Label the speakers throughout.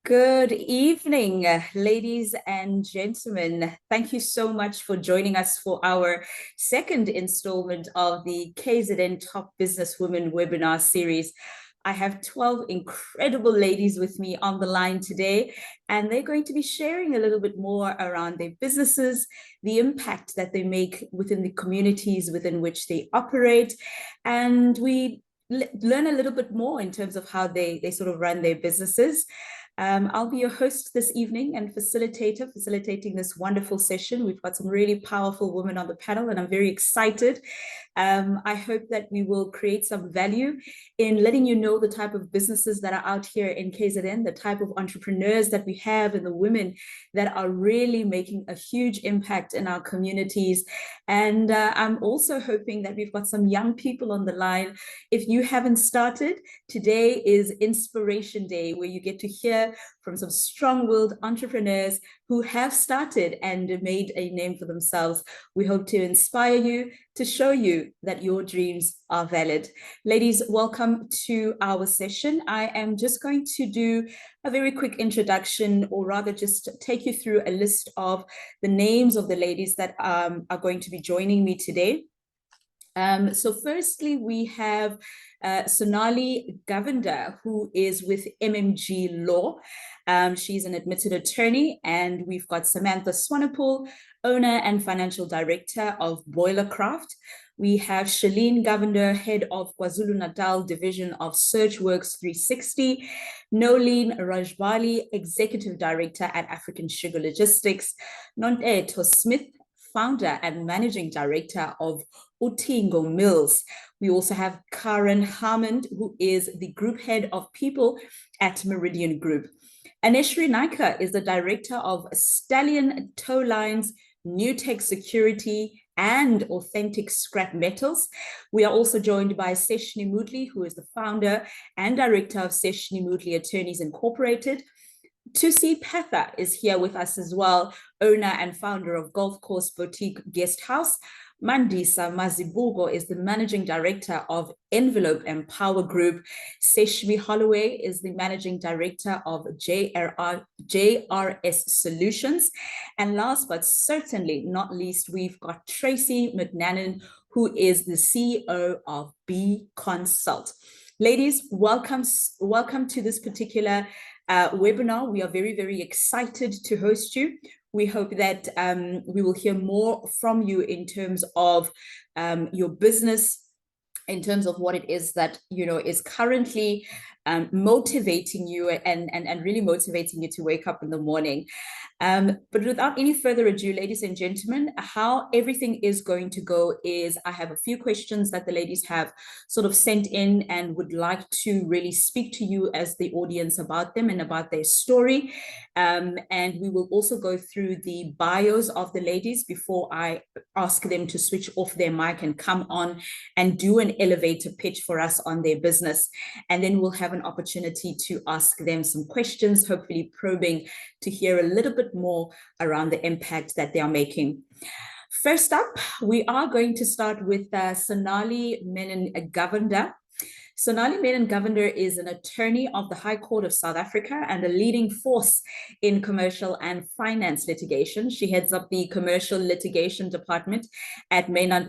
Speaker 1: Good evening, ladies and gentlemen. Thank you so much for joining us for our second installment of the KZN Top Business Women webinar series. I have 12 incredible ladies with me on the line today, and they're going to be sharing a little bit more around their businesses, the impact that they make within the communities within which they operate, and we learn a little bit more in terms of how they sort of run their businesses. I'll be your host this evening and facilitating this wonderful session. We've got some really powerful women on the panel, and I'm very excited. I hope that we will create some value in letting you know the type of businesses that are out here in KZN, the type of entrepreneurs that we have, and the women that are really making a huge impact in our communities. And I'm also hoping that we've got some young people on the line. If you haven't started, today is Inspiration Day, where you get to hear from some strong-willed entrepreneurs who have started and made a name for themselves. We hope to inspire you, to show you that your dreams are valid. Ladies, welcome to our session. I am just going to do a very quick introduction, or rather just take you through a list of the names of the ladies that are going to be joining me today. So firstly, we have Sonali Govender, who is with MMG Law. She's an admitted attorney, and we've got Samantha Swanepoel, owner and financial director of Boilercraft. We have Shaleen Govender, head of Kwa-Zulu Natal division of Searchworks 360, Noeline Rajbally, executive director at African Sugar Logistics, Nontetho Smith, founder and managing director of Utingo Mills. We also have Karen Hammond, who is the group head of people at Meridian Group. Aneshree Naicker is the director of Stallion Tow Lines, New Tech Security, and Authentic Scrap Metals. We are also joined by Seshni Moodley, who is the founder and director of Seshni Moodley Attorneys Incorporated. Thusie is here with us as well, owner and founder of Golf Course Boutique Guest House. Mandisa Mazibuko is the managing director of Envelope and Power Group. Seshme Holloway is the managing director of JRS Solutions. And last but certainly not least, we've got Tracey Mclennan, who is the CEO of B Consult. Ladies, welcome to this particular webinar. We are very, very excited to host you. We hope that we will hear more from you in terms of your business, in terms of what it is that is currently motivating you and really motivating you to wake up in the morning. But without any further ado, ladies and gentlemen, how everything is going to go is I have a few questions that the ladies have sort of sent in and would like to really speak to you as the audience about them and about their story. And we will also go through the bios of the ladies before I ask them to switch off their mic and come on and do an elevator pitch for us on their business. And then we'll have an opportunity to ask them some questions, hopefully probing to hear a little bit more around the impact that they are making. First up, we are going to start with Sonali Menon Govender. Sonali Menon Govender is an attorney of the High Court of South Africa and a leading force in commercial and finance litigation. She heads up the commercial litigation department at Menon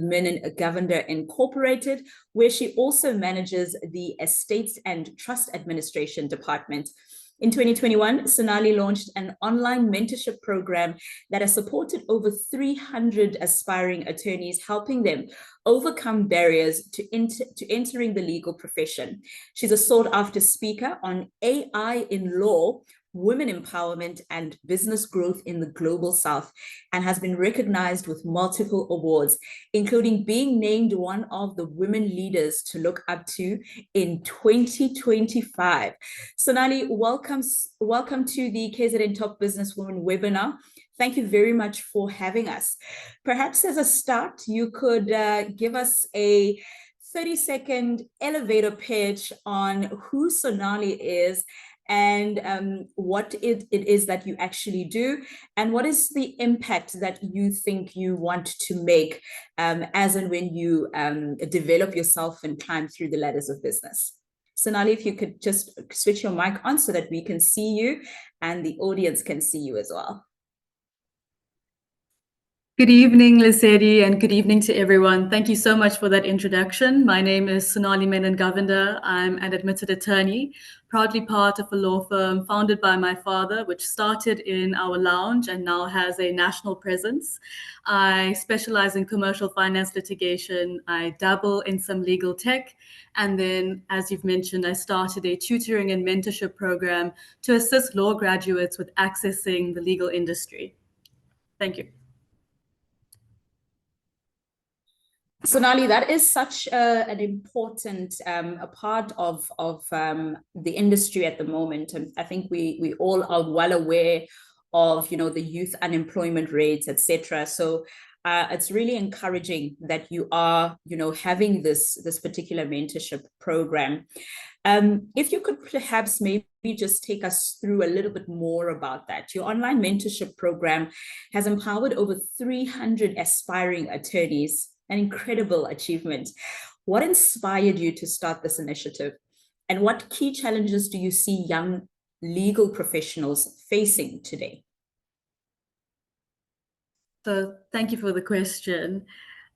Speaker 1: Govender Incorporated, where she also manages the Estates and Trust Administration department. In 2021, Sonali launched an online mentorship program that has supported over 300 aspiring attorneys, helping them overcome barriers to entering the legal profession. She's a sought-after speaker on AI in law, women empowerment, and business growth in the global South, and has been recognized with multiple awards, including being named one of the women leaders to look up to in 2025. Sonali, welcome to the KZN Top Business Women webinar. Thank you very much for having us. Perhaps as a start, you could give us a 30-second elevator pitch on who Sonali is and what it is that you actually do, and what is the impact that you think you want to make as and when you develop yourself and climb through the ladders of business. Sonali, if you could just switch your mic on so that we can see you and the audience can see you as well.
Speaker 2: Good evening, Lesedi, and good evening to everyone. Thank you so much for that introduction. My name is Sonali Menon Govender. I'm an admitted attorney, proudly part of a law firm founded by my father, which started in our lounge and now has a national presence. I specialize in commercial finance litigation. I dabble in some legal tech. And then, as you've mentioned, I started a tutoring and mentorship program to assist law graduates with accessing the legal industry. Thank you.
Speaker 1: Sonali, that is such an important a part of the industry at the moment. And I think we all are well aware of, you know, the youth unemployment rates, etc. So it's really encouraging that you are, you know, having this particular mentorship program. If you could perhaps maybe just take us through a little bit more about that. Your online mentorship program has empowered over 300 aspiring attorneys, an incredible achievement. What inspired you to start this initiative? And what key challenges do you see young legal professionals facing today?
Speaker 2: So thank you for the question.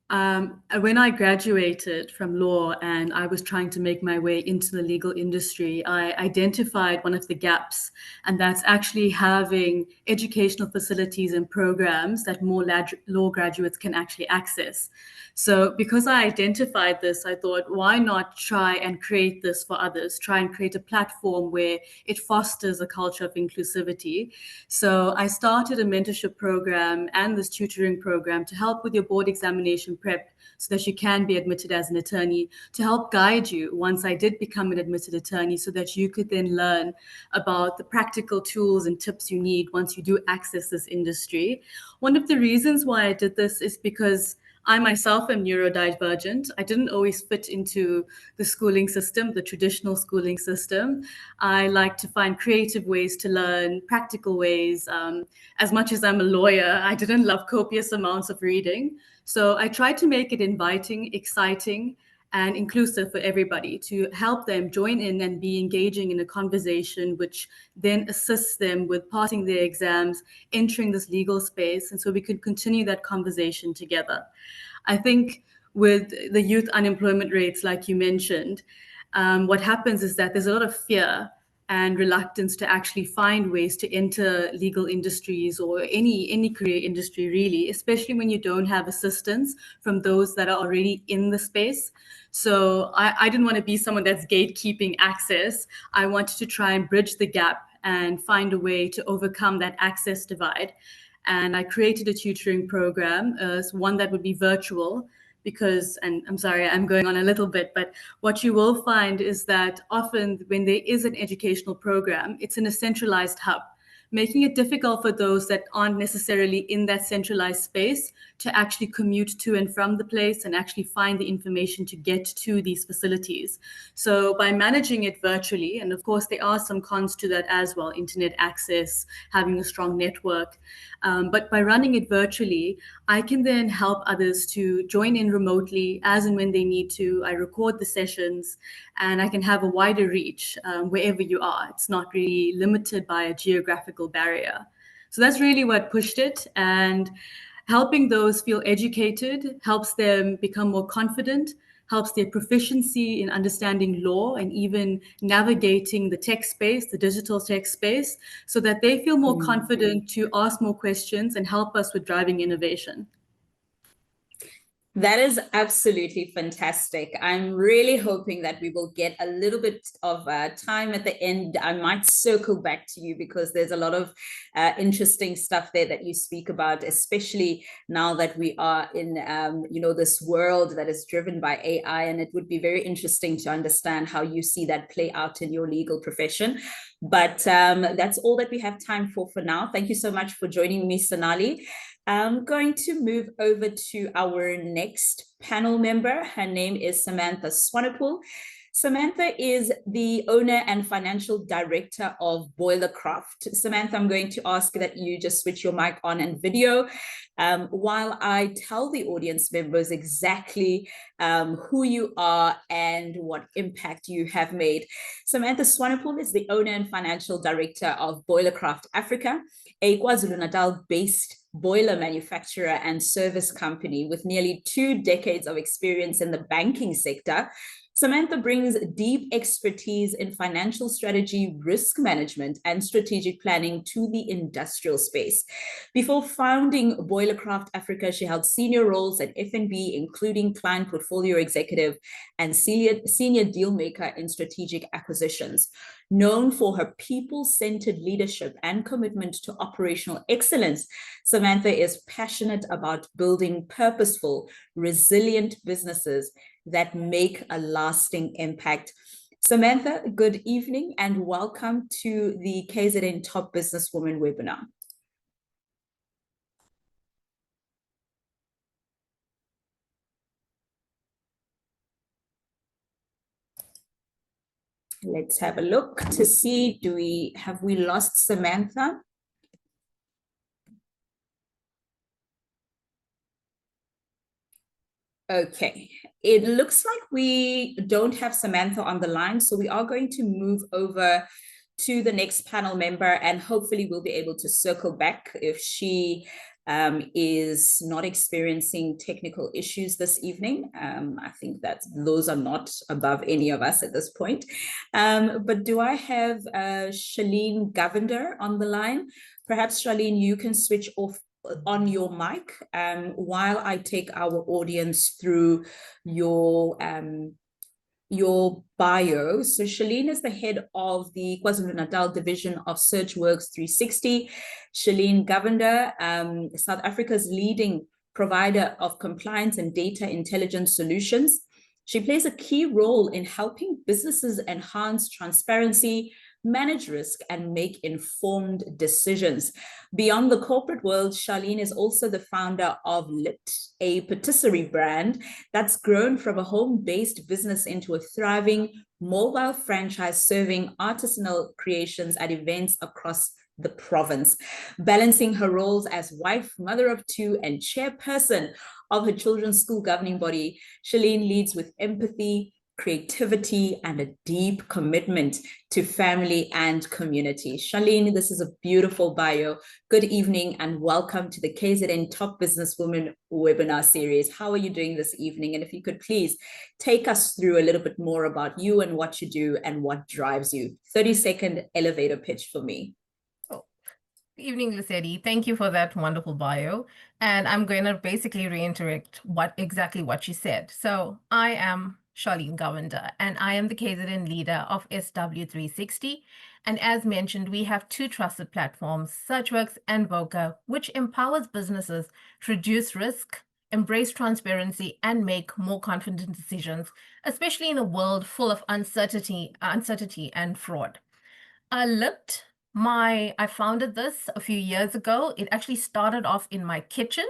Speaker 2: When I graduated from law and I was trying to make my way into the legal industry, I identified one of the gaps, and that's actually having educational facilities and programs that more law graduates can actually access. So because I identified this, I thought, why not try and create this for others, try and create a platform where it fosters a culture of inclusivity. So I started a mentorship program and this tutoring program to help with your board examination prep so that you can be admitted as an attorney, to help guide you once I did become an admitted attorney so that you could then learn about the practical tools and tips you need once you do access this industry. One of the reasons why I did this is because I myself am neurodivergent. I didn't always fit into the schooling system, the traditional schooling system. I like to find creative ways to learn, practical ways. As much as I'm a lawyer, I didn't love copious amounts of reading. So I tried to make it inviting, exciting, and inclusive for everybody, to help them join in and be engaging in a conversation, which then assists them with passing their exams, entering this legal space, and so we could continue that conversation together. I think with the youth unemployment rates, like you mentioned, what happens is that there's a lot of fear and reluctance to actually find ways to enter legal industries or any career industry, really, especially when you don't have assistance from those that are already in the space. So I didn't want to be someone that's gatekeeping access. I wanted to try and bridge the gap and find a way to overcome that access divide. And I created a tutoring program, one that would be virtual, because, and I'm sorry, I'm going on a little bit, but what you will find is that often when there is an educational program, it's in a centralized hub, making it difficult for those that aren't necessarily in that centralized space to actually commute to and from the place and actually find the information to get to these facilities. So by managing it virtually, and of course there are some cons to that as well, internet access, having a strong network, but by running it virtually, I can then help others to join in remotely as and when they need to. I record the sessions and I can have a wider reach wherever you are. It's not really limited by a geographical barrier. So that's really what pushed it. And helping those feel educated helps them become more confident, helps their proficiency in understanding law and even navigating the tech space, the digital tech space, so that they feel more confident to ask more questions and help us with driving innovation.
Speaker 1: That is absolutely fantastic. I'm really hoping that we will get a little bit of time at the end. I might circle back to you because there's a lot of interesting stuff there that you speak about, especially now that we are in, this world that is driven by AI. And it would be very interesting to understand how you see that play out in your legal profession. But that's all that we have time for now. Thank you so much for joining me, Sonali. I'm going to move over to our next panel member. Her name is Samantha Swanepoel. Samantha is the owner and financial director of Boilercraft. Samantha, I'm going to ask that you just switch your mic on and video while I tell the audience members exactly who you are and what impact you have made. Samantha Swanepoel is the owner and financial director of Boilercraft Africa, a KwaZulu Natal based boiler manufacturer and service company with nearly 2 decades of experience in the banking sector. Samantha brings deep expertise in financial strategy, risk management, and strategic planning to the industrial space. Before founding Boilercraft Africa, she held senior roles at F&B, including client portfolio executive and senior deal maker in strategic acquisitions. Known for her people-centered leadership and commitment to operational excellence, Samantha is passionate about building purposeful, resilient businesses that make a lasting impact. Samantha, good evening and welcome to the KZN Top Business Women webinar. Let's have a look to see, have we lost Samantha? Okay, it looks like we don't have Samantha on the line, so we are going to move over to the next panel member, and hopefully we'll be able to circle back if she is not experiencing technical issues this evening. I think that those are not above any of us at this point. But do I have Shaleen Govender on the line? Perhaps, Shaleen, you can switch off on your mic while I take our audience through your bio. So Shaleen is the head of the KwaZulu Natal division of SearchWorks 360. Shaleen Govender, South Africa's leading provider of compliance and data intelligence solutions. She plays a key role in helping businesses enhance transparency, manage risk, and make informed decisions. Beyond the corporate world, Shaleen is also the founder of Lit, a patisserie brand that's grown from a home-based business into a thriving mobile franchise serving artisanal creations at events across the province. Balancing her roles as wife, mother of 2, and chairperson of her children's school governing body, Shaleen leads with empathy, creativity, and a deep commitment to family and community. Shaleen, this is a beautiful bio. Good evening and welcome to the KZN Top Business Women webinar series. How are you doing this evening? And if you could please take us through a little bit more about you and what you do and what drives you. 30-second elevator pitch for me.
Speaker 3: Good evening, Lesedi. Thank you for that wonderful bio. And I'm going to basically reiterate exactly what you said. So I am Shaleen Govender, and I am the KZN leader of SW360. And as mentioned, we have 2 trusted platforms, SearchWorks and Voca, which empowers businesses to reduce risk, embrace transparency, and make more confident decisions, especially in a world full of uncertainty and fraud. I founded this a few years ago. It actually started off in my kitchen.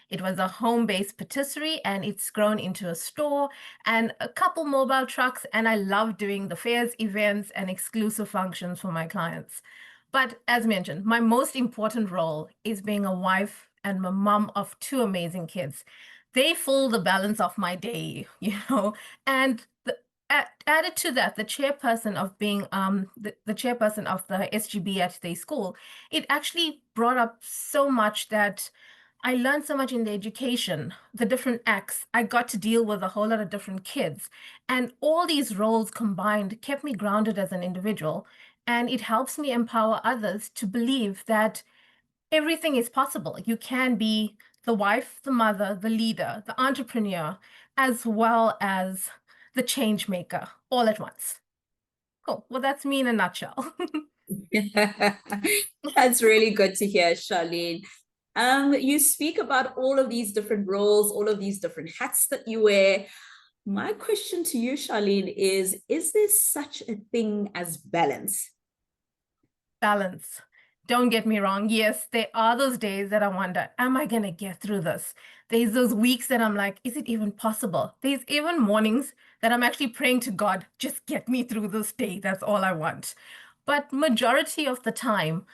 Speaker 3: It was a home-based patisserie, and it's grown into a store and a couple mobile trucks, and I love doing the fairs, events, and exclusive functions for my clients. But as mentioned, my most important role is being a wife and a mom of 2 amazing kids. They fill the balance of my day, and added to that, the chairperson of being the chairperson of the SGB at their school, it actually brought up so much that I learned so much in the education, the different acts. I got to deal with a whole lot of different kids. And all these roles combined kept me grounded as an individual. And it helps me empower others to believe that everything is possible. You can be the wife, the mother, the leader, the entrepreneur, as well as the change maker all at once. Cool. Well, that's me in a nutshell.
Speaker 1: That's really good to hear, Shaleen. You speak about all of these different roles, all of these different hats that you wear. My question to you, Shaleen, is there such a thing as balance?
Speaker 3: Balance. Don't get me wrong. Yes, there are those days that I wonder, am I going to get through this? There's those weeks that I'm like, is it even possible? There's even mornings that I'm actually praying to God, just get me through this day. That's all I want. But majority of the time,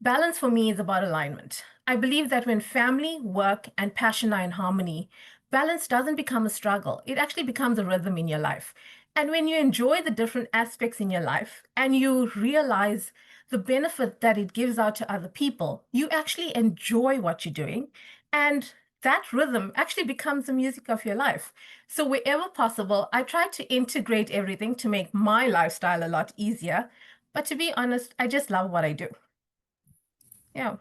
Speaker 3: balance for me is about alignment. I believe that when family, work, and passion are in harmony, balance doesn't become a struggle. It actually becomes a rhythm in your life. And when you enjoy the different aspects in your life and you realize the benefit that it gives out to other people, you actually enjoy what you're doing. And that rhythm actually becomes the music of your life. So wherever possible, I try to integrate everything to make my lifestyle a lot easier. But to be honest, I just love what I do. Yeah.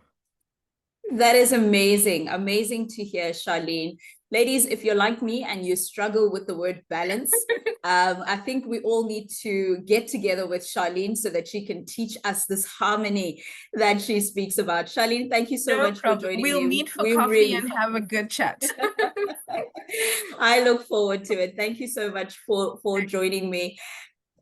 Speaker 1: That is amazing. Amazing to hear, Shaleen. Ladies, if you're like me and you struggle with the word balance, I think we all need to get together with Shaleen so that she can teach us this harmony that she speaks about. Shaleen, thank you so much for joining
Speaker 3: We'll
Speaker 1: me.
Speaker 3: meet for coffee and have a good chat.
Speaker 1: I look forward to it. Thank you so much for joining me.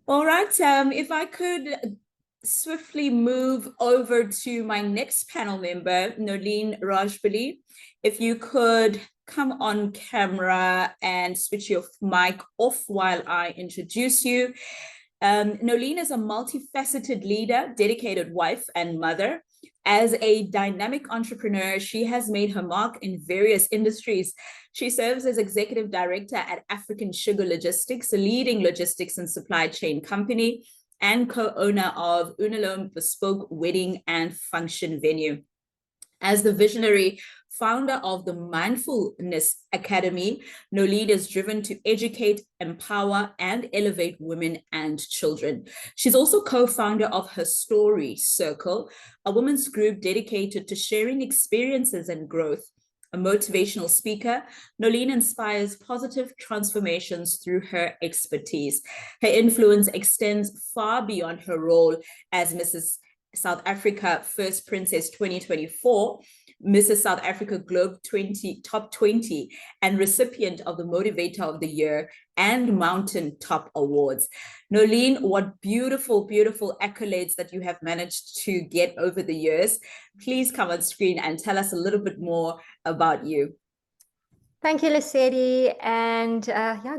Speaker 1: All right, if I could swiftly move over to my next panel member, Noeline Rajbally. If you could come on camera and switch your mic off while I introduce you. Noeline is a multifaceted leader, dedicated wife and mother. As a dynamic entrepreneur, she has made her mark in various industries. She serves as executive director at African Sugar Logistics, a leading logistics and supply chain company, and co-owner of Unalome Bespoke Wedding and Function Venue. As the visionary founder of the Mindfulness Academy, Noeline is driven to educate, empower, and elevate women and children. She's also co-founder of Her Story Circle, a women's group dedicated to sharing experiences and growth. A motivational speaker, Noeline inspires positive transformations through her expertise. Her influence extends far beyond her role as Mrs. South Africa First Princess 2024, Mrs. South Africa Globe Top 20, and recipient of the Motivator of the Year and Mountain Top Awards. Noeline, what beautiful, beautiful accolades that you have managed to get over the years. Please come on screen and tell us a little bit more about you.
Speaker 4: Thank you, Lesedi, and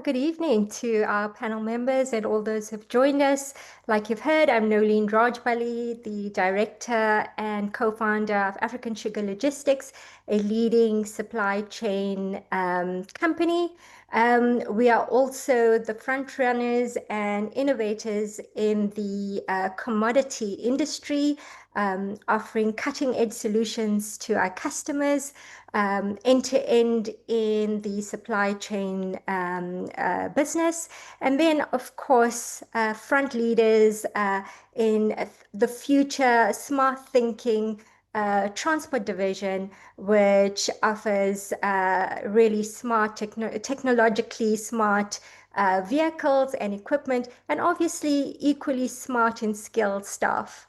Speaker 4: good evening to our panel members and all those who have joined us. Like you've heard, I'm Noeline Rajbally, the director and co-founder of African Sugar Logistics, a leading supply chain company. We are also the front runners and innovators in the commodity industry, offering cutting-edge solutions to our customers, end-to-end in the supply chain business. And then, of course, front leaders in the future smart thinking transport division, which offers really smart, technologically smart vehicles and equipment, and obviously equally smart and skilled staff.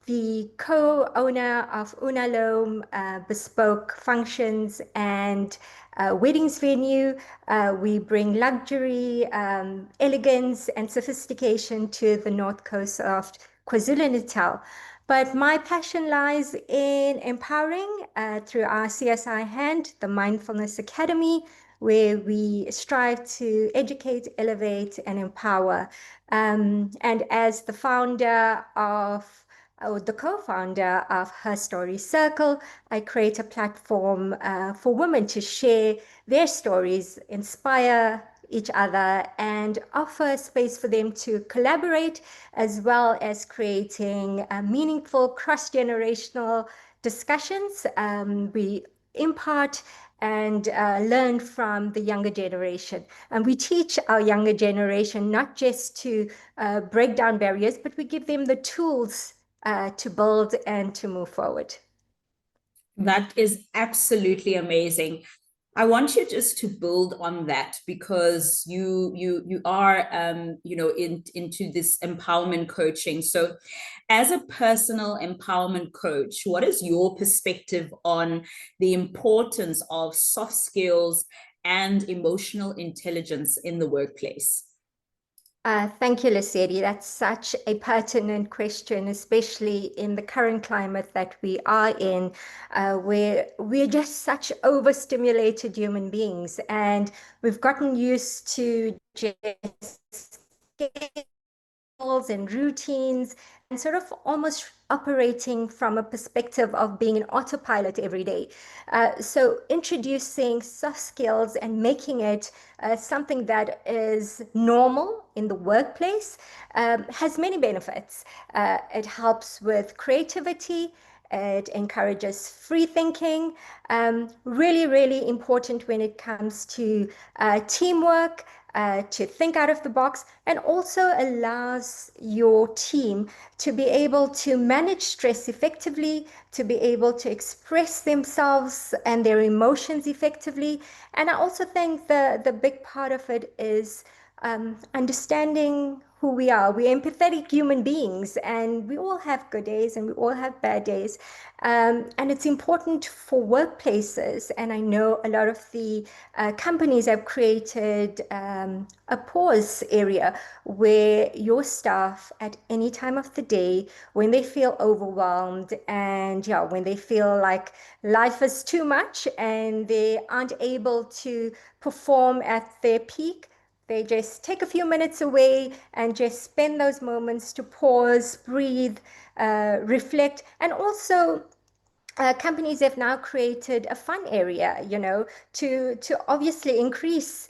Speaker 4: The co-owner of Unalome Bespoke Functions and Weddings Venue. We bring luxury, elegance, and sophistication to the north coast of KwaZulu Natal. But my passion lies in empowering through our CSI hand, the Mindfulness Academy, where we strive to educate, elevate, and empower. And as the founder of the co-founder of Her Story Circle, I create a platform for women to share their stories, inspire each other, and offer space for them to collaborate, as well as creating meaningful cross-generational discussions. We impart and learn from the younger generation. And we teach our younger generation not just to break down barriers, but we give them the tools to build and to move forward.
Speaker 1: That is absolutely amazing. I want you just to build on that, because you are into this empowerment coaching. So as a personal empowerment coach, what is your perspective on the importance of soft skills and emotional intelligence in the workplace?
Speaker 4: Thank you, Lesedi. That's such a pertinent question, especially in the current climate that we are in, where we're just such overstimulated human beings, and we've gotten used to just and routines and sort of almost operating from a perspective of being an autopilot every day. So introducing soft skills and making it something that is normal in the workplace has many benefits. It helps with creativity. It encourages free thinking. Really, really important when it comes to teamwork, to think out of the box, and also allows your team to be able to manage stress effectively, to be able to express themselves and their emotions effectively. And I also think the big part of it is understanding who we are. We're empathetic human beings, and we all have good days and we all have bad days. And it's important for workplaces. And I know a lot of the companies have created a pause area where your staff at any time of the day, when they feel overwhelmed and when they feel like life is too much and they aren't able to perform at their peak, they just take a few minutes away and just spend those moments to pause, breathe, reflect. And also companies have now created a fun area, to obviously increase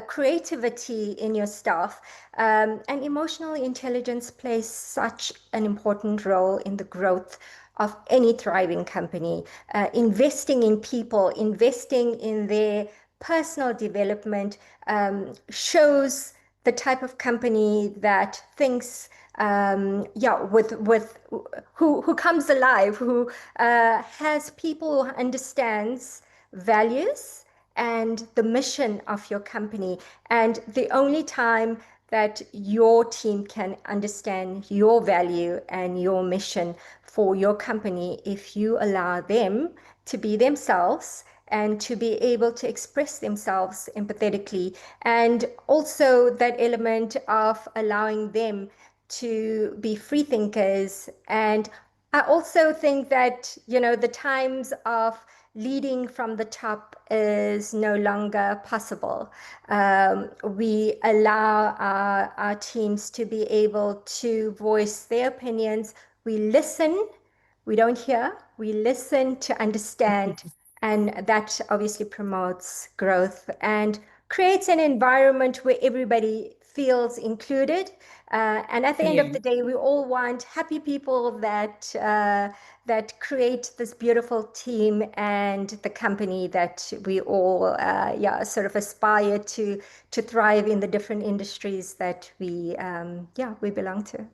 Speaker 4: creativity in your staff. And emotional intelligence plays such an important role in the growth of any thriving company. Investing in people, investing in their personal development shows the type of company that thinks with who comes alive, who has people who understands values and the mission of your company. And the only time that your team can understand your value and your mission for your company, if you allow them to be themselves and to be able to express themselves empathetically, and also that element of allowing them to be free thinkers. And I also think that, the times of leading from the top is no longer possible. We allow our teams to be able to voice their opinions. We listen, we don't hear, we listen to understand. And that obviously promotes growth and creates an environment where everybody feels included. And at the end of the day, we all want happy people that create this beautiful team and the company that we all sort of aspire to thrive in the different industries that we belong to.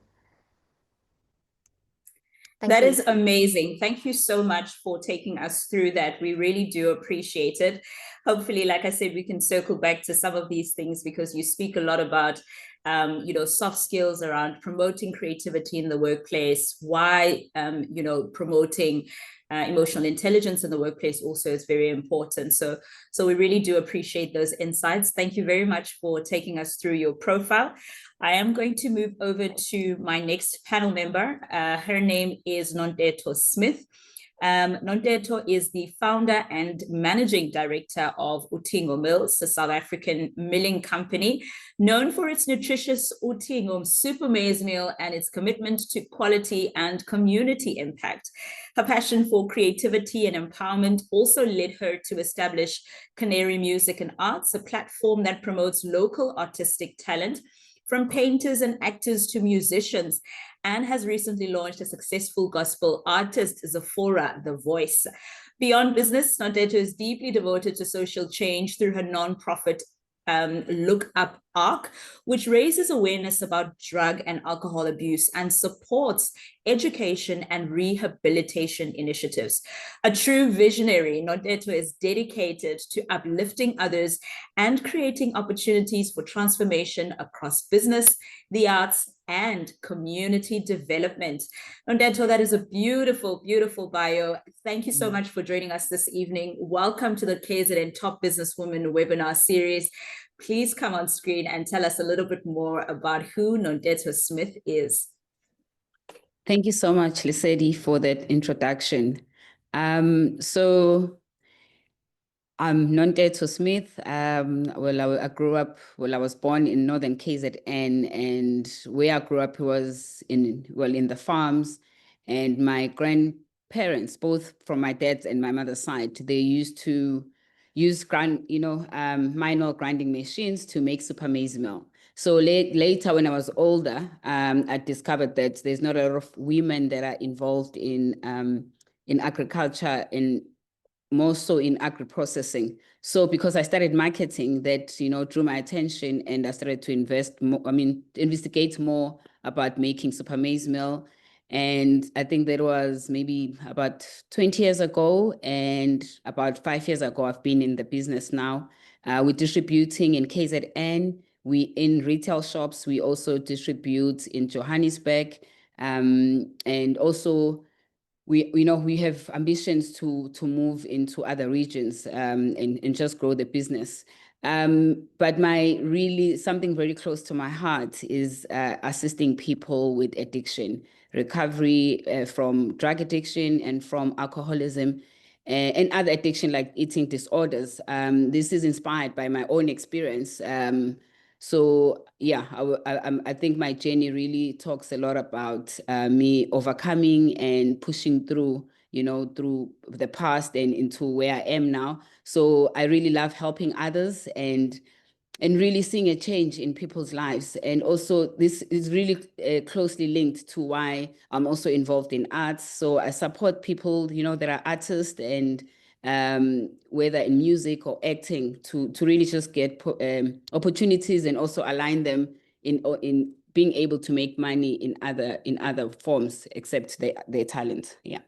Speaker 1: That is amazing. Thank you so much for taking us through that. We really do appreciate it. Hopefully, like I said, we can circle back to some of these things because you speak a lot about, soft skills around promoting creativity in the workplace, why, promoting emotional intelligence in the workplace also is very important. So we really do appreciate those insights. Thank you very much for taking us through your profile. I am going to move over to my next panel member. Her name is Nontetho Smith. Nontetho is the founder and managing director of Utingo Mills, a South African milling company known for its nutritious Utingo super maize meal and its commitment to quality and community impact. Her passion for creativity and empowerment also led her to establish Canary Music and Arts, a platform that promotes local artistic talent from painters and actors to musicians, and has recently launched a successful gospel artist, Zephora, The Voice. Beyond business, Nontetho is deeply devoted to social change through her nonprofit Look Up ARC, which raises awareness about drug and alcohol abuse and supports education and rehabilitation initiatives. A true visionary, Nontetho is dedicated to uplifting others and creating opportunities for transformation across business, the arts, and community development. Nontetho, that is a beautiful, beautiful bio. Thank you so much for joining us this evening. Welcome to the KZN Top Business Women webinar series. please come on screen and tell us a little bit more about who Nontetho Smith is.
Speaker 5: Thank you so much, Lesedi, for that introduction. I'm Nontetho Smith. I grew up, I was born in northern KZN, and where I grew up was in the farms. And my grandparents, both from my dad's and my mother's side, they used to use manual grinding machines to make super maize meal. So later, when I was older, I discovered that there's not a lot of women that are involved in agriculture, and more so in agri-processing. So because I started marketing, that drew my attention, and I started to investigate more about making super maize meal. And I think that was maybe about 20 years ago, and about 5 years ago, I've been in the business now. We're distributing in KZN, we in retail shops, we also distribute in Johannesburg, and also we have ambitions to move into other regions and just grow the business. But something very close to my heart is assisting people with addiction, recovery from drug addiction and from alcoholism, and other addiction like eating disorders. This is inspired by my own experience. So yeah, I think my journey really talks a lot about me overcoming and pushing through, through the past and into where I am now. So I really love helping others and really seeing a change in people's lives. And also this is really closely linked to why I'm also involved in arts. So I support people, that are artists, and whether in music or acting, to really just get opportunities and also align them in being able to make money in other forms except their talent. Yeah.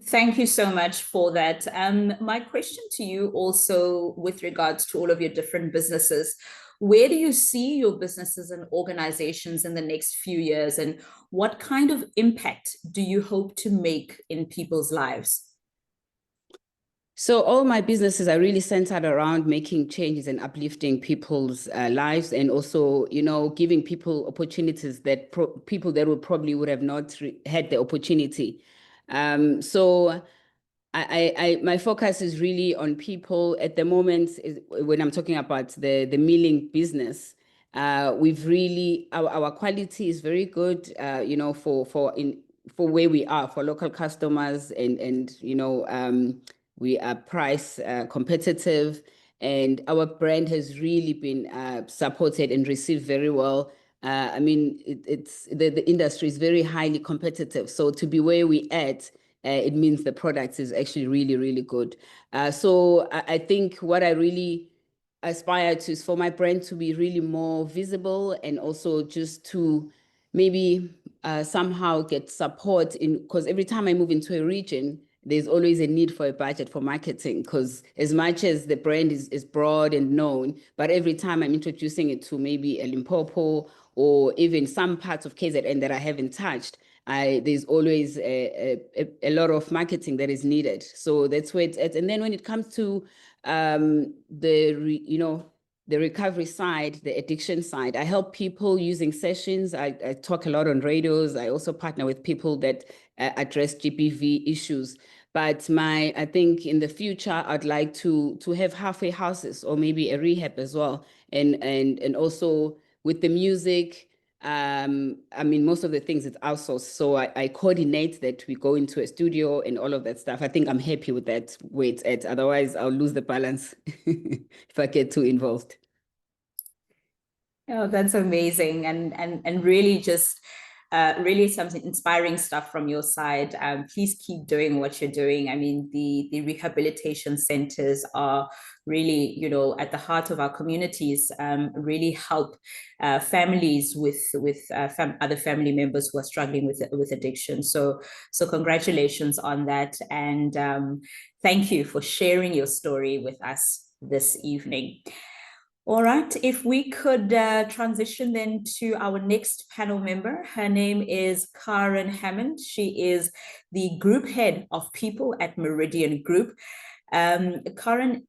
Speaker 1: Thank you so much for that. My question to you also, with regards to all of your different businesses, where do you see your businesses and organizations in the next few years, and what kind of impact do you hope to make in people's lives?
Speaker 5: So all my businesses are really centered around making changes and uplifting people's lives, and also, giving people opportunities that people that would have not had the opportunity. So my focus is really on people at the moment. When I'm talking about the milling business, we've really, our quality is very good, for where we are, for local customers, and we are price competitive, and our brand has really been supported and received very well. It's the industry is very highly competitive. So to be where we at, it means the product is actually really, really good. So I think what I really aspire to is for my brand to be really more visible, and also just to maybe somehow get support because every time I move into a region, there's always a need for a budget for marketing, because as much as the brand is broad and known, but every time I'm introducing it to maybe a Limpopo or even some parts of KZN that I haven't touched, there's always a lot of marketing that is needed. So that's where it's at. And then when it comes to the recovery side, the addiction side, I help people using sessions. I talk a lot on radios. I also partner with people that address GBV issues. But I think in the future, I'd like to have halfway houses or maybe a rehab as well. And also with the music, most of the things it's outsourced. So I coordinate that, we go into a studio and all of that stuff. I think I'm happy with that where it's at. Otherwise, I'll lose the balance if I get too involved.
Speaker 1: Oh, that's amazing. And really just really something inspiring stuff from your side. Please keep doing what you're doing. I mean, the rehabilitation centers are really, at the heart of our communities, really help families with other family members who are struggling with addiction. So congratulations on that. And thank you for sharing your story with us this evening. All right, if we could transition then to our next panel member. Her name is Karen Hammond. She is the group head of people at Meridian Group. Karen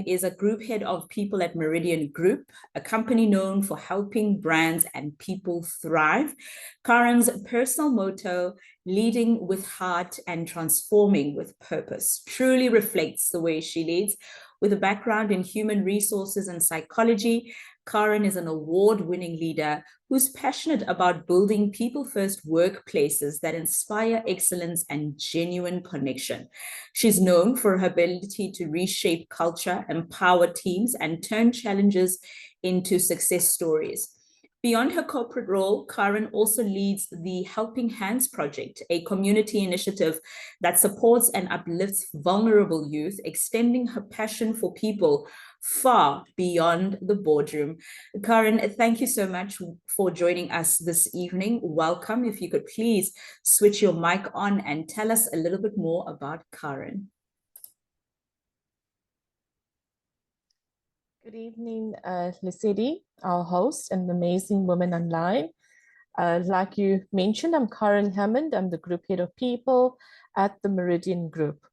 Speaker 1: is a group head of people at Meridian Group, a company known for helping brands and people thrive. Karen's personal motto, leading with heart and transforming with purpose, truly reflects the way she leads. With a background in human resources and psychology, Karen is an award-winning leader who's passionate about building people-first workplaces that inspire excellence and genuine connection. She's known for her ability to reshape culture, empower teams, and turn challenges into success stories. Beyond her corporate role, Karen also leads the Helping Hands Project, a community initiative that supports and uplifts vulnerable youth, extending her passion for people far beyond the boardroom. Karen, thank you so much for joining us this evening. Welcome. If you could please switch your mic on and tell us a little bit more about Karen.
Speaker 6: Good evening, Lesedi, our host and amazing women online. Like you mentioned, I'm Karen Hammond. I'm the group head of people at the Meridian Group.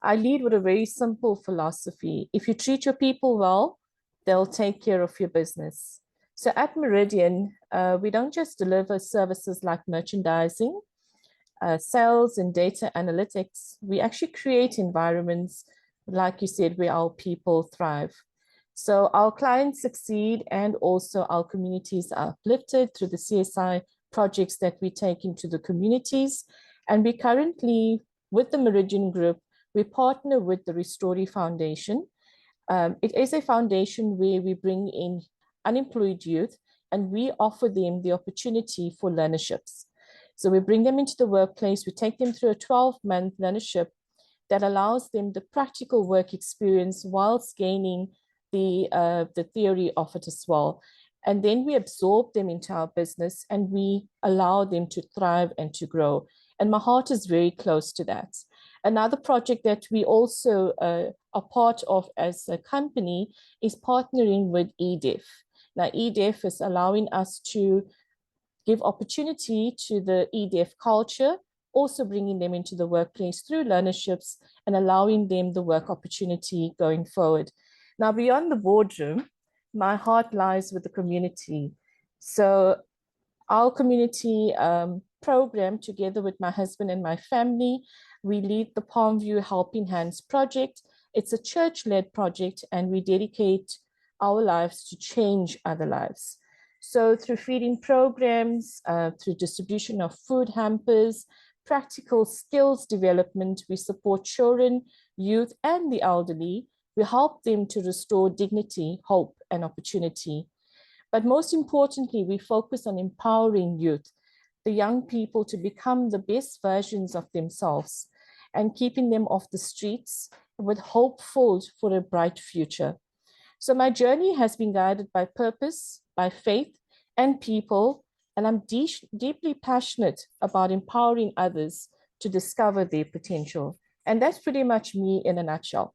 Speaker 6: I lead with a very simple philosophy. If you treat your people well, they'll take care of your business. So at Meridian, we don't just deliver services like merchandising, sales and data analytics. We actually create environments, like you said, where our people thrive. So our clients succeed and also our communities are uplifted through the CSI projects that we take into the communities. And we currently, with the Meridian Group, we partner with the Ristori Foundation. It is a foundation where we bring in unemployed youth and we offer them the opportunity for learnerships. So we bring them into the workplace, we take them through a 12-month learnership that allows them the practical work experience whilst gaining the theory of it as well. And then we absorb them into our business and we allow them to thrive and to grow. And my heart is very close to that. Another project that we also are part of as a company is partnering with EDEF. Now, EDEF is allowing us to give opportunity to the EDEF culture, also bringing them into the workplace through learnerships and allowing them the work opportunity going forward. Now, beyond the boardroom, my heart lies with the community. So our community program, together with my husband and my family, we lead the Palmview Helping Hands project. It's a church-led project, and we dedicate our lives to change other lives. So through feeding programs, through distribution of food hampers, practical skills development, we support children, youth, and the elderly. We help them to restore dignity, hope, and opportunity. But most importantly, we focus on empowering youth, the young people, to become the best versions of themselves and keeping them off the streets with hope filled for a bright future. So my journey has been guided by purpose, by faith, and people, and I'm deeply passionate about empowering others to discover their potential. And that's pretty much me in a nutshell.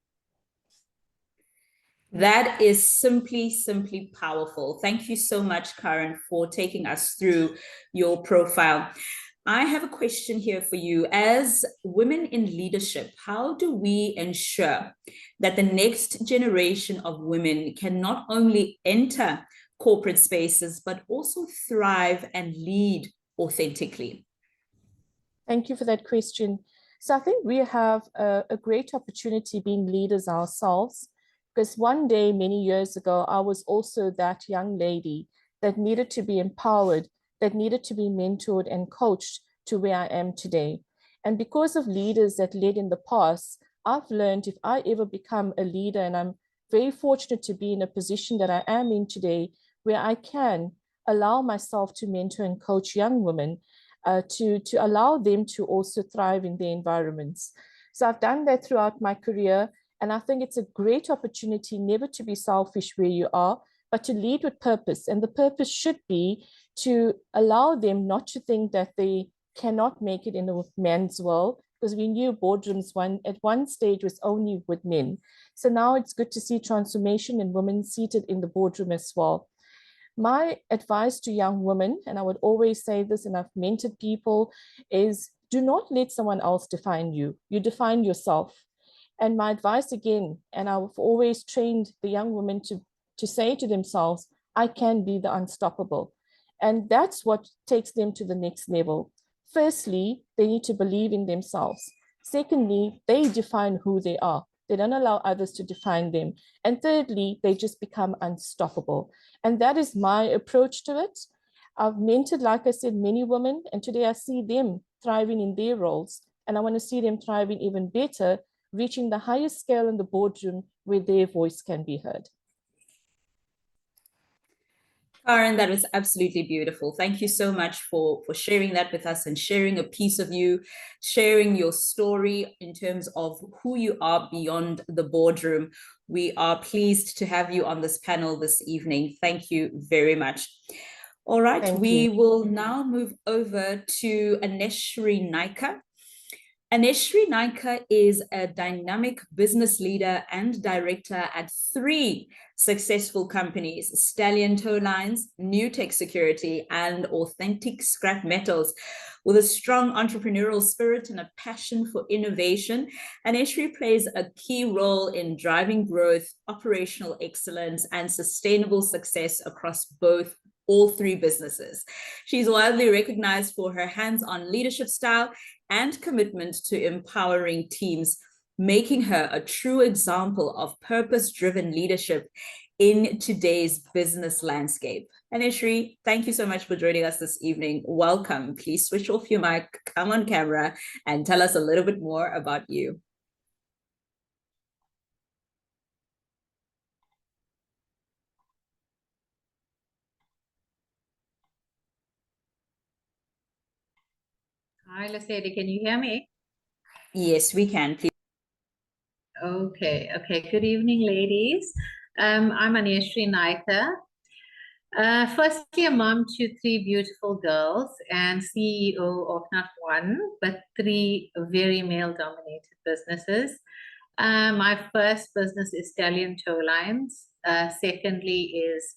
Speaker 1: That is simply powerful. Thank you so much, Karen, for taking us through your profile. I have a question here for you. As women in leadership, how do we ensure that the next generation of women can not only enter corporate spaces, but also thrive and lead authentically?
Speaker 6: Thank you for that question. So I think we have a great opportunity being leaders ourselves, because one day, many years ago, I was also that young lady that needed to be empowered, that needed to be mentored and coached to where I am today. And because of leaders that led in the past, I've learned if I ever become a leader, and I'm very fortunate to be in a position that I am in today, where I can allow myself to mentor and coach young women, to allow them to also thrive in their environments. So I've done that throughout my career. And I think it's a great opportunity never to be selfish where you are, but to lead with purpose. And the purpose should be to allow them not to think that they cannot make it in a man's world, because we knew boardrooms at one stage was only with men. So now it's good to see transformation in women seated in the boardroom as well. My advice to young women, and I would always say this, and I've mentored people, is do not let someone else define you. You define yourself. And my advice again, and I've always trained the young women to say to themselves, I can be the unstoppable. And that's what takes them to the next level. Firstly, they need to believe in themselves. Secondly, they define who they are. They don't allow others to define them. And thirdly, they just become unstoppable. And that is my approach to it. I've mentored, like I said, many women, and today I see them thriving in their roles. And I want to see them thriving even better, reaching the highest scale in the boardroom where their voice can be heard.
Speaker 1: Karen, that was absolutely beautiful. Thank you so much for sharing that with us and sharing a piece of you, sharing your story in terms of who you are beyond the boardroom. We are pleased to have you on this panel this evening. Thank you very much. All right, we will now move over to Aneshree Naicker. Aneshree Naicker is a dynamic business leader and director at 3 successful companies: Stallion Tow Lines, New Tech Security, and Authentic Scrap Metals. With a strong entrepreneurial spirit and a passion for innovation, Aneshree plays a key role in driving growth, operational excellence, and sustainable success across all 3 businesses. She's widely recognized for her hands-on leadership style and commitment to empowering teams, making her a true example of purpose-driven leadership in today's business landscape. Aneshree, thank you so much for joining us this evening. Welcome. Please switch off your mic, come on camera, and tell us a little bit more about you.
Speaker 7: Hi, Lesedi, can you hear me?
Speaker 1: Yes, we can. Please.
Speaker 7: Okay. Good evening, ladies. I'm Aneshree Naicker. Firstly, a mom to 3 beautiful girls and CEO of not 1, but 3 very male-dominated businesses. My first business is Stallion Tow Lines. Secondly is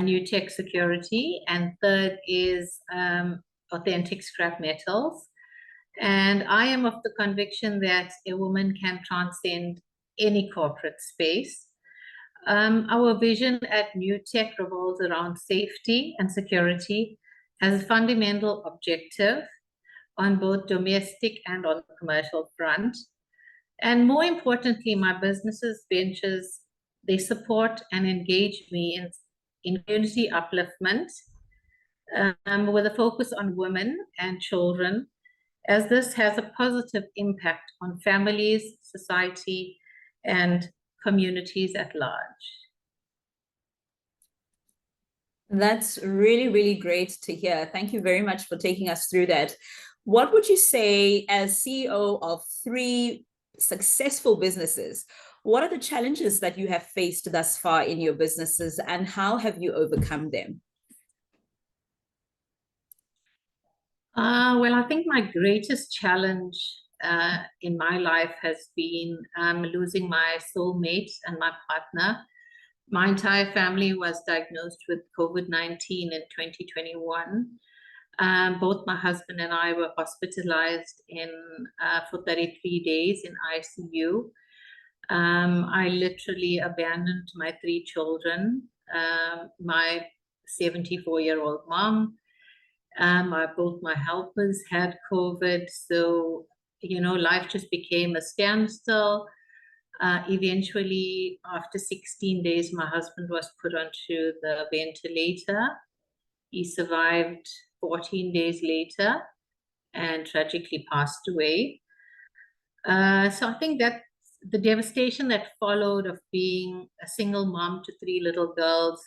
Speaker 7: New Tech Security. And third is Authentic Scrap Metals. And I am of the conviction that a woman can transcend any corporate space. Our vision at New Tech revolves around safety and security as a fundamental objective on both domestic and on the commercial front. And more importantly, my business's ventures, they support and engage me in community upliftment with a focus on women and children, as this has a positive impact on families, society, and communities at large.
Speaker 1: That's really, really great to hear. Thank you very much for taking us through that. What would you say, as CEO of 3 successful businesses, what are the challenges that you have faced thus far in your businesses, and how have you overcome them?
Speaker 7: Well, I think my greatest challenge in my life has been losing my soulmate and my partner. My entire family was diagnosed with COVID-19 in 2021. Both my husband and I were hospitalized for 33 days in ICU. I literally abandoned my 3 children, my 74-year-old mom. Both my helpers had COVID, so life just became a standstill. Eventually, after 16 days, my husband was put onto the ventilator. He survived 14 days later and tragically passed away. So I think that the devastation that followed of being a single mom to 3 little girls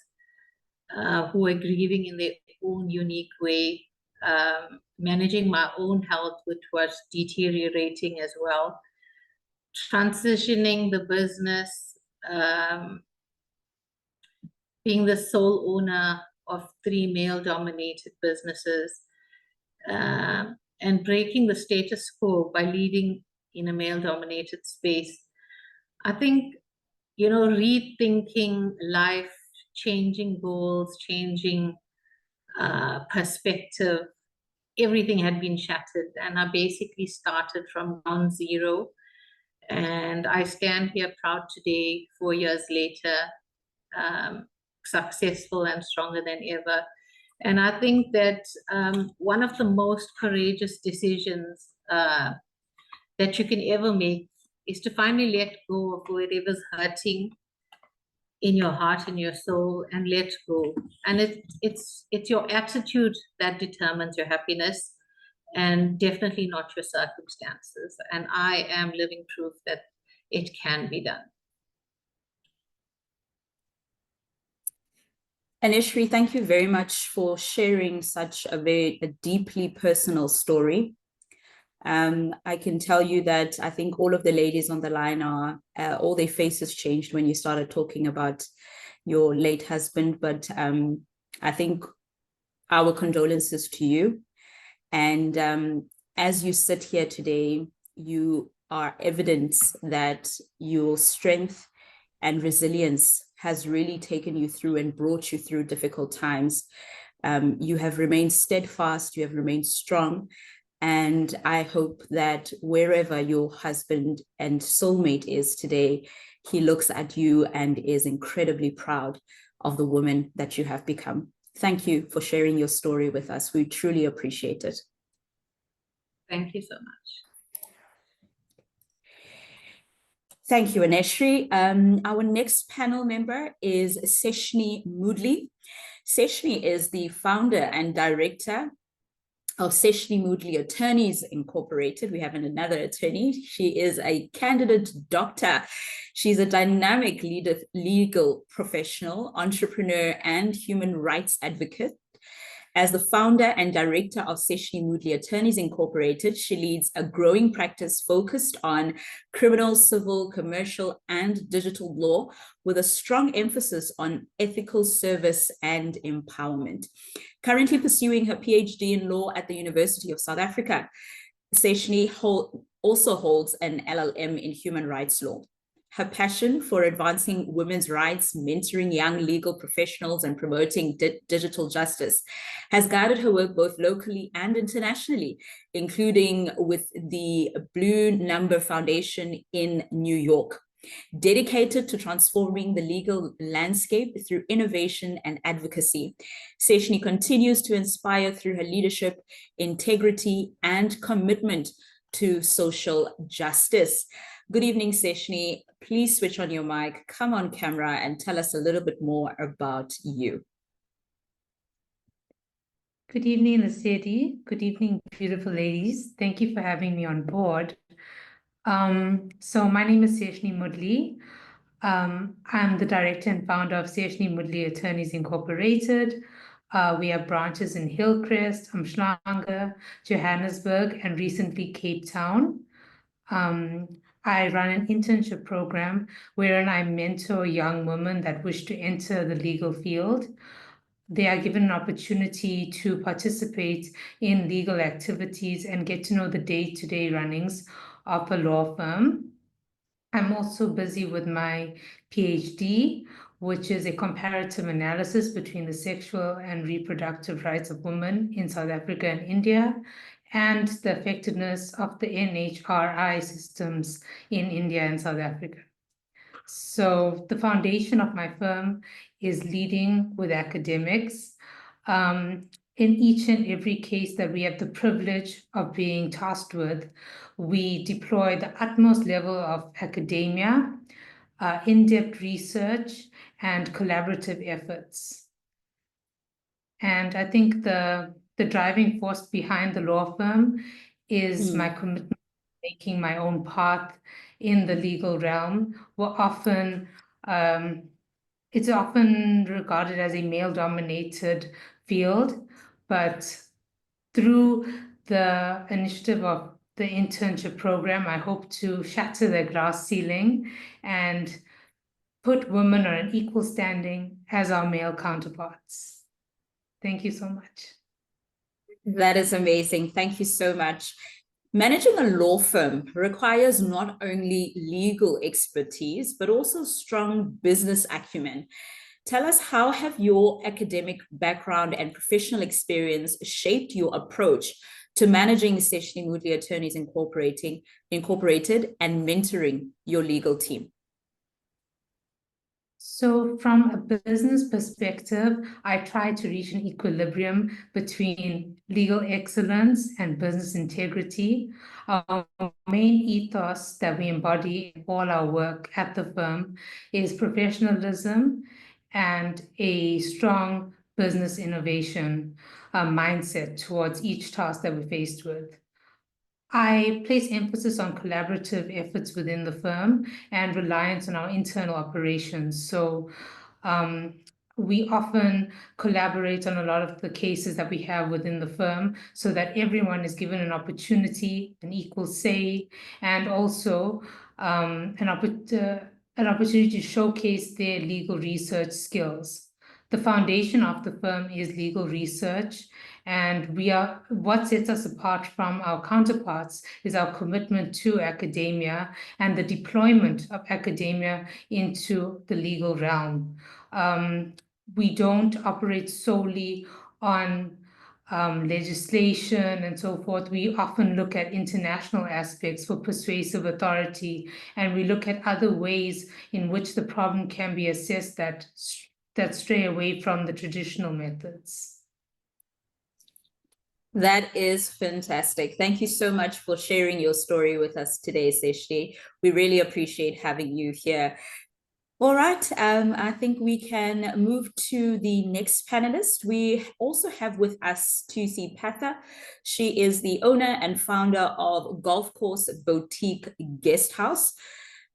Speaker 7: who were grieving in their own unique way, managing my own health, which was deteriorating as well, transitioning the business, being the sole owner of 3 male-dominated businesses, and breaking the status quo by leading in a male-dominated space. I think, rethinking life, changing goals, changing perspective, everything had been shattered, and I basically started from ground zero. And I stand here proud today, 4 years later, successful and stronger than ever. And I think that one of the most courageous decisions that you can ever make is to finally let go of whatever's hurting in your heart and your soul, and let go. And it's your attitude that determines your happiness, and definitely not your circumstances. And I am living proof that it can be done.
Speaker 1: Aneshree, thank you very much for sharing such a deeply personal story. I can tell you that I think all of the ladies on the line are, all their faces changed when you started talking about your late husband, but I think our condolences to you. And as you sit here today, you are evidence that your strength and resilience has really taken you through and brought you through difficult times. You have remained steadfast, you have remained strong, and I hope that wherever your husband and soulmate is today, he looks at you and is incredibly proud of the woman that you have become. Thank you for sharing your story with us. We truly appreciate it.
Speaker 7: Thank you so much.
Speaker 1: Thank you, Aneshree. Our next panel member is Seshni Moodley. Seshni is the founder and director of Seshni Moodley Attorneys Incorporated. We have another attorney. She is a candidate doctor. She's a dynamic legal professional, entrepreneur, and human rights advocate. As the founder and director of Seshni Moodley Attorneys Incorporated, she leads a growing practice focused on criminal, civil, commercial, and digital law, with a strong emphasis on ethical service and empowerment. Currently pursuing her PhD in law at the University of South Africa, Seshni also holds an LLM in human rights law. Her passion for advancing women's rights, mentoring young legal professionals, and promoting digital justice has guided her work both locally and internationally, including with the Blue Number Foundation in New York. Dedicated to transforming the legal landscape through innovation and advocacy, Seshni continues to inspire through her leadership, integrity, and commitment to social justice. Good evening, Seshni. Please switch on your mic, come on camera, and tell us a little bit more about you.
Speaker 8: Good evening, Lesedi. Good evening, beautiful ladies. Thank you for having me on board. So my name is Seshni Moodley. I'm the director and founder of Seshni Moodley Attorneys Incorporated. We have branches in Hillcrest, Umhlanga, Johannesburg, and recently Cape Town. I run an internship program wherein I mentor young women that wish to enter the legal field. They are given an opportunity to participate in legal activities and get to know the day-to-day runnings of a law firm. I'm also busy with my PhD, which is a comparative analysis between the sexual and reproductive rights of women in South Africa and India, and the effectiveness of the NHRI systems in India and South Africa. So the foundation of my firm is leading with academics. In each and every case that we have the privilege of being tasked with, we deploy the utmost level of academia, in-depth research, and collaborative efforts. And I think the driving force behind the law firm is my commitment to making my own path in the legal realm. It's often regarded as a male-dominated field, but through the initiative of the internship program, I hope to shatter the glass ceiling and put women on an equal standing as our male counterparts. Thank you so much.
Speaker 1: That is amazing. Thank you so much. Managing a law firm requires not only legal expertise, but also strong business acumen. Tell us, how have your academic background and professional experience shaped your approach to managing Seshni Moodley Attorneys Incorporated and mentoring your legal team?
Speaker 8: So from a business perspective, I try to reach an equilibrium between legal excellence and business integrity. Our main ethos that we embody in all our work at the firm is professionalism and a strong business innovation mindset towards each task that we're faced with. I place emphasis on collaborative efforts within the firm and reliance on our internal operations. So we often collaborate on a lot of the cases that we have within the firm so that everyone is given an opportunity, an equal say, and also an opportunity to showcase their legal research skills. The foundation of the firm is legal research, and what sets us apart from our counterparts is our commitment to academia and the deployment of academia into the legal realm. We don't operate solely on legislation and so forth. We often look at international aspects for persuasive authority, and we look at other ways in which the problem can be assessed that stray away from the traditional methods.
Speaker 1: That is fantastic. Thank you so much for sharing your story with us today, Seshni. We really appreciate having you here. All right, I think we can move to the next panelist. We also have with us Thusie Patha. She is the owner and founder of Golf Course Boutique Guest House,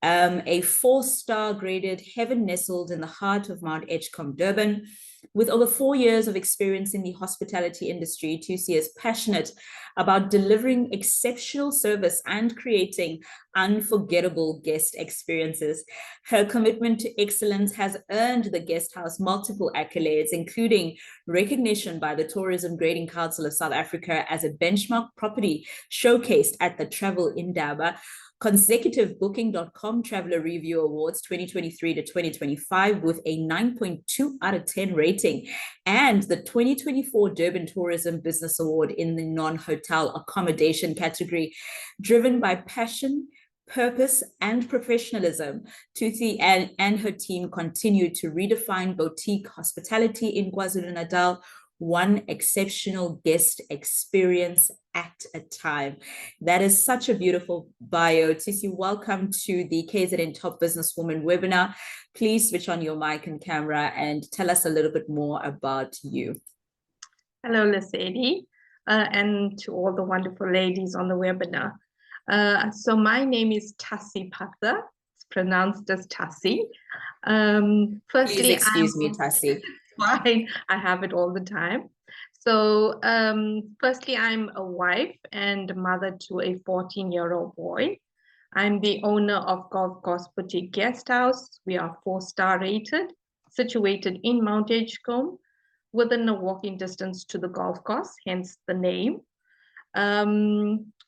Speaker 1: a 4-star graded heaven nestled in the heart of Mount Edgecombe, Durban. With over 4 years of experience in the hospitality industry, Thusie is passionate about delivering exceptional service and creating unforgettable guest experiences. Her commitment to excellence has earned the guest house multiple accolades, including recognition by the Tourism Grading Council of South Africa as a benchmark property showcased at the Travel Indaba, consecutive Booking.com Traveler Review Awards 2023 to 2025 with a 9.2 out of 10 rating, and the 2024 Durban Tourism Business Award in the non-hotel accommodation category. Driven by passion, purpose, and professionalism, Thusie and her team continue to redefine boutique hospitality in KwaZulu Natal, one exceptional guest experience at a time. That is such a beautiful bio. Thusie, welcome to the KZN Top Business Women webinar. Please switch on your mic and camera and tell us a little bit more about you.
Speaker 9: Hello, Lesedi, and to all the wonderful ladies on the webinar. So my name is Thusie Patha. It's pronounced as Thusie. Firstly,
Speaker 1: please excuse me, Thusie.
Speaker 9: Fine, I have it all the time. So firstly, I'm a wife and mother to a 14-year-old boy. I'm the owner of Golf Course Boutique Guest House. We are 4-star rated, situated in Mount Edgecombe, within a walking distance to the golf course, hence the name.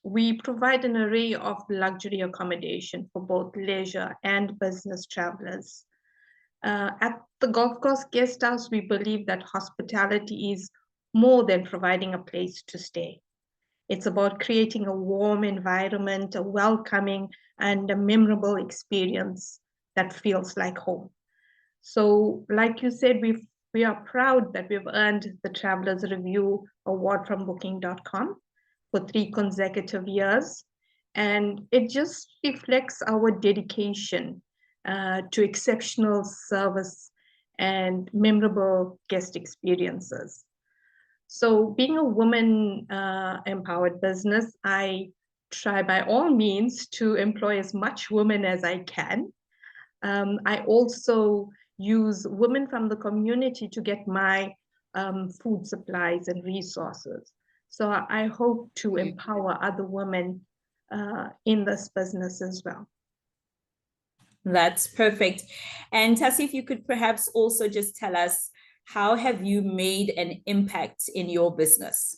Speaker 9: We provide an array of luxury accommodation for both leisure and business travelers. At the Golf Course Guest House, we believe that hospitality is more than providing a place to stay. It's about creating a warm environment, a welcoming and a memorable experience that feels like home. So, like you said, we are proud that we've earned the Travelers Review Award from Booking.com for 3 consecutive years. And it just reflects our dedication to exceptional service and memorable guest experiences. So being a woman empowered business, I try by all means to employ as much women as I can. I also use women from the community to get my food supplies and resources. So I hope to empower other women in this business as well.
Speaker 1: That's perfect. And Thusie, if you could perhaps also just tell us, how have you made an impact in your business?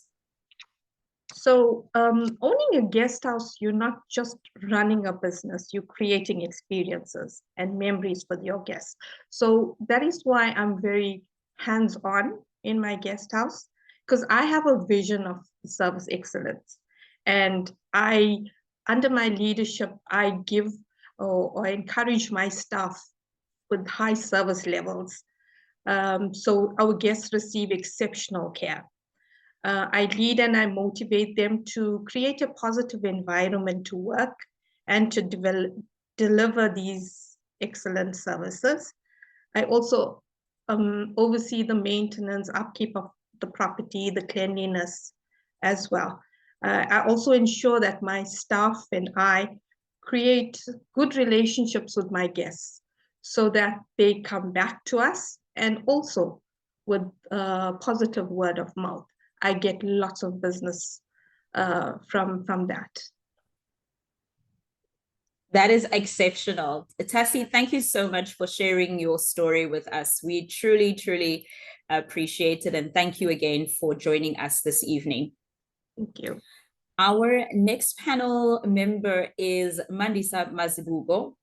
Speaker 9: So owning a guest house, you're not just running a business, you're creating experiences and memories for your guests. So that is why I'm very hands-on in my guest house. because I have a vision of service excellence. And under my leadership, I give or encourage my staff with high service levels. So our guests receive exceptional care. I lead and I motivate them to create a positive environment to work and to deliver these excellent services. I also oversee the maintenance, upkeep of the property, the cleanliness as well. I also ensure that my staff and I create good relationships with my guests so that they come back to us, and also with positive word of mouth. I get lots of business from that.
Speaker 1: That is exceptional. Thusie, thank you so much for sharing your story with us. We truly, truly appreciate it. And thank you again for joining us this evening.
Speaker 9: Thank you.
Speaker 1: Our next panel member is Mandisa Mazibuko.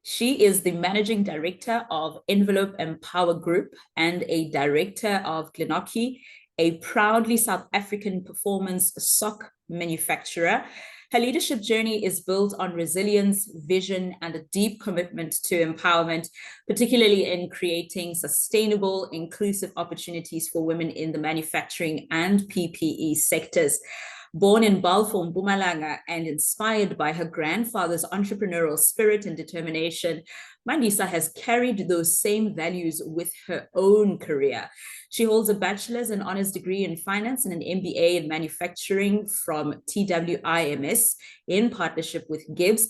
Speaker 1: She is the Managing Director of Envelope Empower Group and a Director of Glenockie, a proudly South African performance sock manufacturer. Her leadership journey is built on resilience, vision, and a deep commitment to empowerment, particularly in creating sustainable, inclusive opportunities for women in the manufacturing and PPE sectors. Born in Balfour, Mpumalanga, and inspired by her grandfather's entrepreneurial spirit and determination, Mandisa has carried those same values with her own career. She holds a bachelor's and honors degree in finance and an MBA in manufacturing from TWIMS in partnership with Gibbs.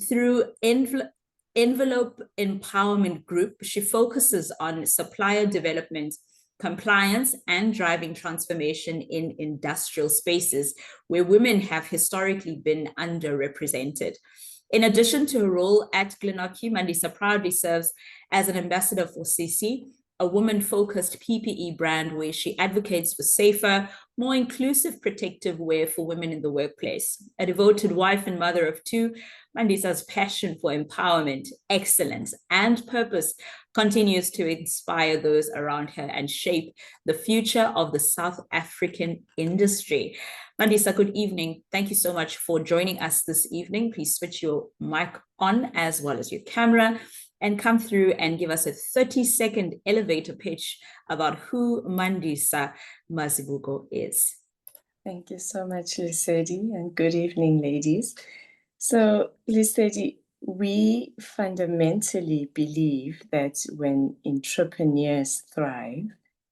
Speaker 1: Through Envelope Empowerment Group, she focuses on supplier development, compliance, and driving transformation in industrial spaces where women have historically been underrepresented. In addition to her role at Glenockie, Mandisa proudly serves as an ambassador for CC, a woman-focused PPE brand where she advocates for safer, more inclusive protective wear for women in the workplace. A devoted wife and mother of two, Mandisa's passion for empowerment, excellence, and purpose continues to inspire those around her and shape the future of the South African industry. Mandisa, good evening. Thank you so much for joining us this evening. Please switch your mic on as well as your camera and come through and give us a 30-second elevator pitch about who Mandisa Mazibuko is.
Speaker 10: Thank you so much, Lesedi, and good evening, ladies. So, Lesedi, we fundamentally believe that when entrepreneurs thrive,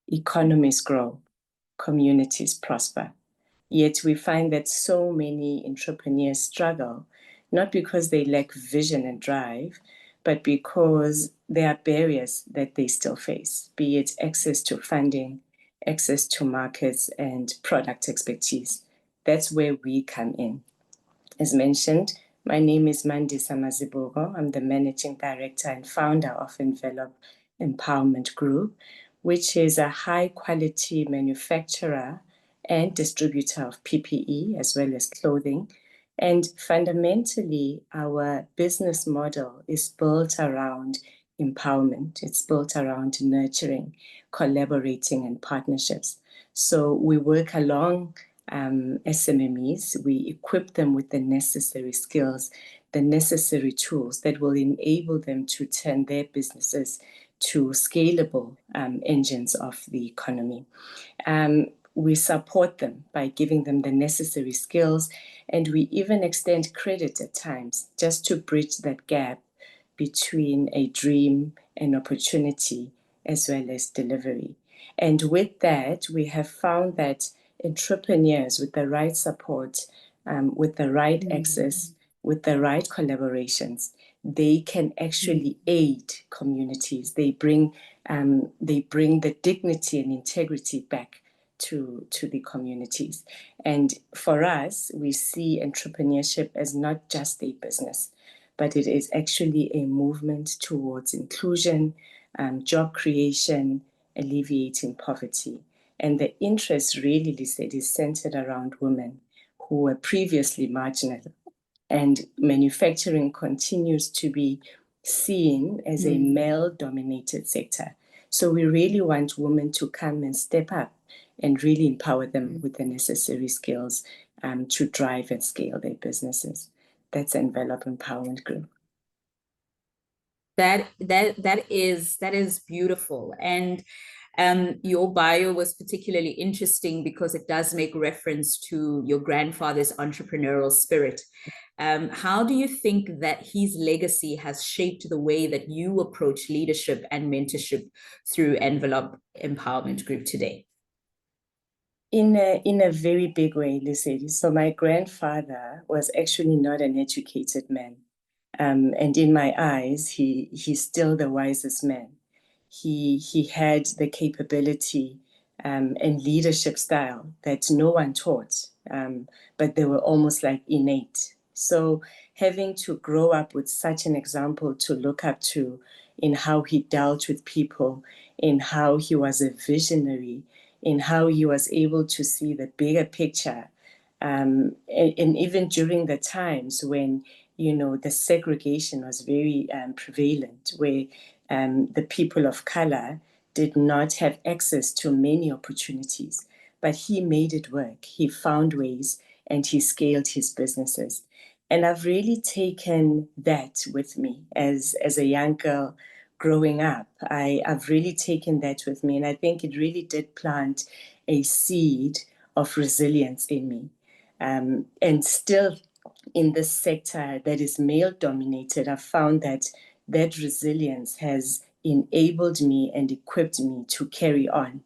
Speaker 10: economies grow, communities prosper. Yet we find that so many entrepreneurs struggle, not because they lack vision and drive, but because there are barriers that they still face, be it access to funding, access to markets, and product expertise. That's where we come in. As mentioned, my name is Mandisa Mazibuko. I'm the Managing Director and founder of Envelope Empowerment Group, which is a high-quality manufacturer and distributor of PPE as well as clothing. And fundamentally, our business model is built around empowerment. It's built around nurturing, collaborating, and partnerships. So we work along SMMEs. We equip them with the necessary skills, the necessary tools that will enable them to turn their businesses to scalable engines of the economy. We support them by giving them the necessary skills, and we even extend credit at times just to bridge that gap between a dream and opportunity as well as delivery. And with that, we have found that entrepreneurs with the right support, with the right access, with the right collaborations, they can actually aid communities. They bring the dignity and integrity back to the communities. And for us, we see entrepreneurship as not just a business, but it is actually a movement towards inclusion, job creation, alleviating poverty. And the interest really, Lesedi, is centered around women who were previously marginal. And manufacturing continues to be seen as a male-dominated sector. So we really want women to come and step up and really empower them with the necessary skills to drive and scale their businesses. That's Envelope Empowerment Group.
Speaker 1: That is beautiful. And your bio was particularly interesting because it does make reference to your grandfather's entrepreneurial spirit. How do you think that his legacy has shaped the way that you approach leadership and mentorship through Envelope Empowerment Group today?
Speaker 10: In a very big way, Lesedi. So my grandfather was actually not an educated man. And in my eyes, he's still the wisest man. He had the capability and leadership style that no one taught, but they were almost like innate. So having to grow up with such an example to look up to in how he dealt with people, in how he was a visionary, in how he was able to see the bigger picture, and even during the times when the segregation was very prevalent, where the people of color did not have access to many opportunities. But he made it work. He found ways and he scaled his businesses. And I've really taken that with me as a young girl growing up. I've really taken that with me. And I think it really did plant a seed of resilience in me. And still, in this sector that is male dominated, I've found that resilience has enabled me and equipped me to carry on,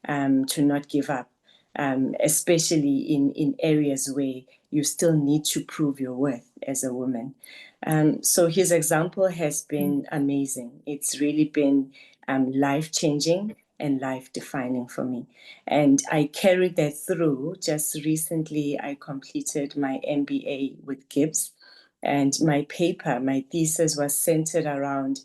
Speaker 10: to not give up, especially in areas where you still need to prove your worth as a woman. So his example has been amazing. It's really been life-changing and life-defining for me. And I carried that through. Just recently, I completed my MBA with Gibbs. And my thesis was centered around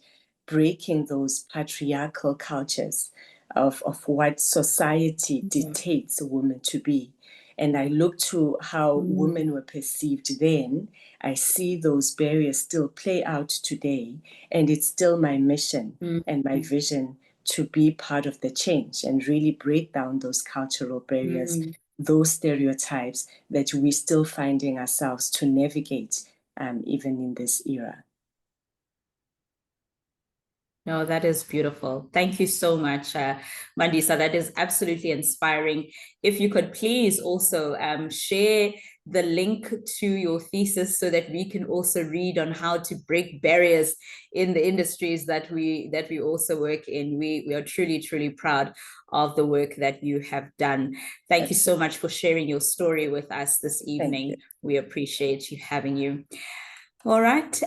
Speaker 10: breaking those patriarchal cultures of what society dictates a woman to be. And I look to how women were perceived then. I see those barriers still play out today. And it's still my mission and my vision to be part of the change and really break down those cultural barriers, those stereotypes that we're still finding ourselves to navigate even in this era.
Speaker 1: No, that is beautiful. Thank you so much, Mandisa. That is absolutely inspiring. If you could please also share the link to your thesis so that we can also read on how to break barriers in the industries that we also work in. We are truly, truly proud of the work that you have done. Thank you so much for sharing your story with us this evening. We appreciate you having you. All right,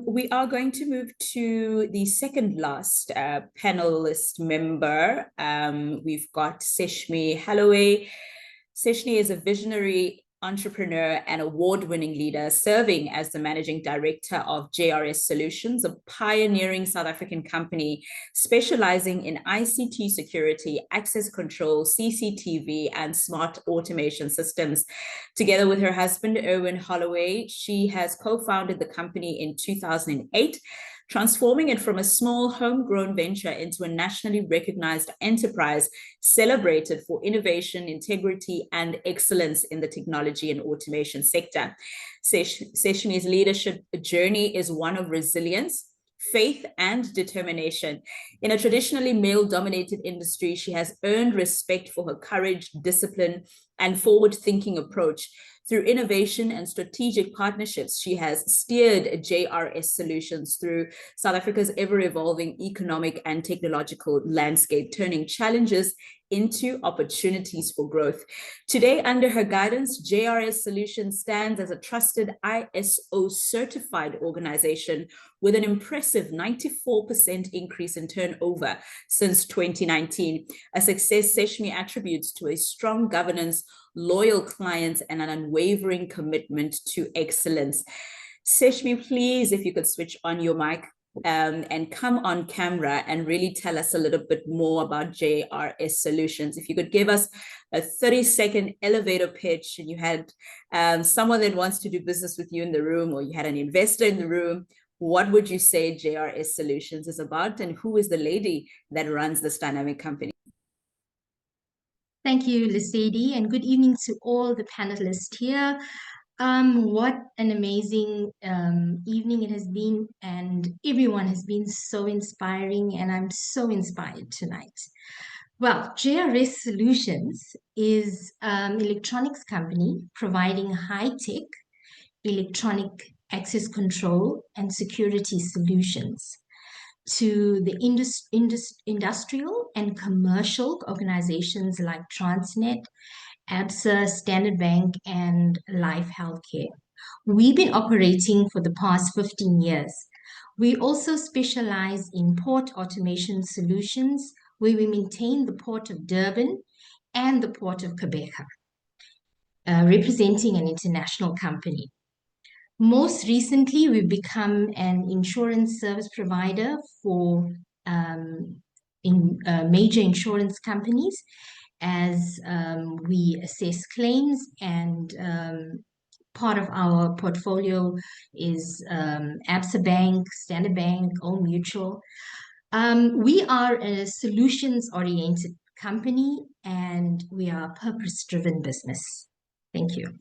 Speaker 1: we are going to move to the second last panelist member. We've got Seshme Holloway. Seshni is a visionary entrepreneur and award-winning leader, serving as the managing director of JRS Solutions, a pioneering South African company specializing in ICT security, access control, CCTV, and smart automation systems. Together with her husband, Erwin Holloway, she has co-founded the company in 2008, transforming it from a small homegrown venture into a nationally recognized enterprise celebrated for innovation, integrity, and excellence in the technology and automation sector. Seshni's leadership journey is one of resilience, faith, and determination. In a traditionally male-dominated industry, she has earned respect for her courage, discipline, and forward-thinking approach. Through innovation and strategic partnerships, she has steered JRS Solutions through South Africa's ever-evolving economic and technological landscape, turning challenges into opportunities for growth. Today, under her guidance, JRS Solutions stands as a trusted ISO certified organization with an impressive 94% increase in turnover since 2019, a success Seshme attributes to a strong governance, loyal clients, and an unwavering commitment to excellence. Seshme, please, if you could switch on your mic and come on camera and really tell us a little bit more about JRS Solutions. If you could give us a 30-second elevator pitch and you had someone that wants to do business with you in the room, or you had an investor in the room, what would you say JRS Solutions is about, and who is the lady that runs this dynamic company?
Speaker 11: Thank you, Lesedi, and good evening to all the panelists here. What an amazing evening it has been, and everyone has been so inspiring, and I'm so inspired tonight. Well, JRS Solutions is an electronics company providing high-tech electronic access control and security solutions to the industrial and commercial organizations like Transnet, ABSA, Standard Bank, and Life Healthcare. We've been operating for the past 15 years. We also specialize in port automation solutions, where we maintain the Port of Durban and the Port of Quebec, representing an international company. Most recently, we've become an insurance service provider for major insurance companies as we assess claims, and part of our portfolio is ABSA Bank, Standard Bank, Old Mutual. We are a solutions-oriented company, and we are a purpose-driven business. Thank you.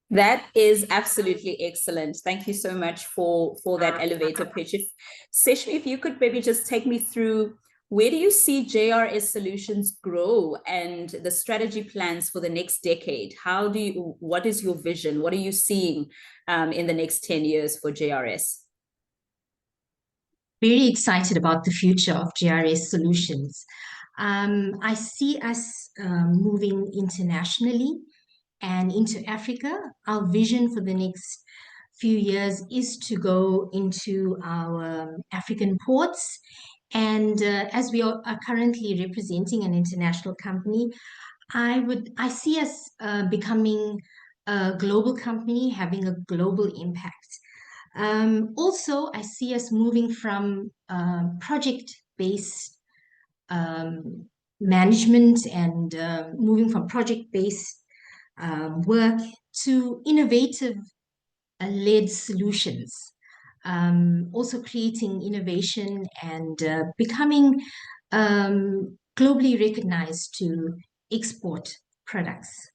Speaker 1: That is absolutely excellent. Thank you so much for that elevator pitch. Seshme, if you could maybe just take me through, where do you see JRS Solutions grow and the strategy plans for the next decade? What is your vision? What are you seeing in the next 10 years for JRS?
Speaker 11: Very excited about the future of JRS Solutions. I see us moving internationally and into Africa. Our vision for the next few years is to go into our African ports. And as we are currently representing an international company, I see us becoming a global company, having a global impact. Also, I see us moving from project-based management and moving from project-based work to innovative-led solutions. Also creating innovation and becoming globally recognized to export products.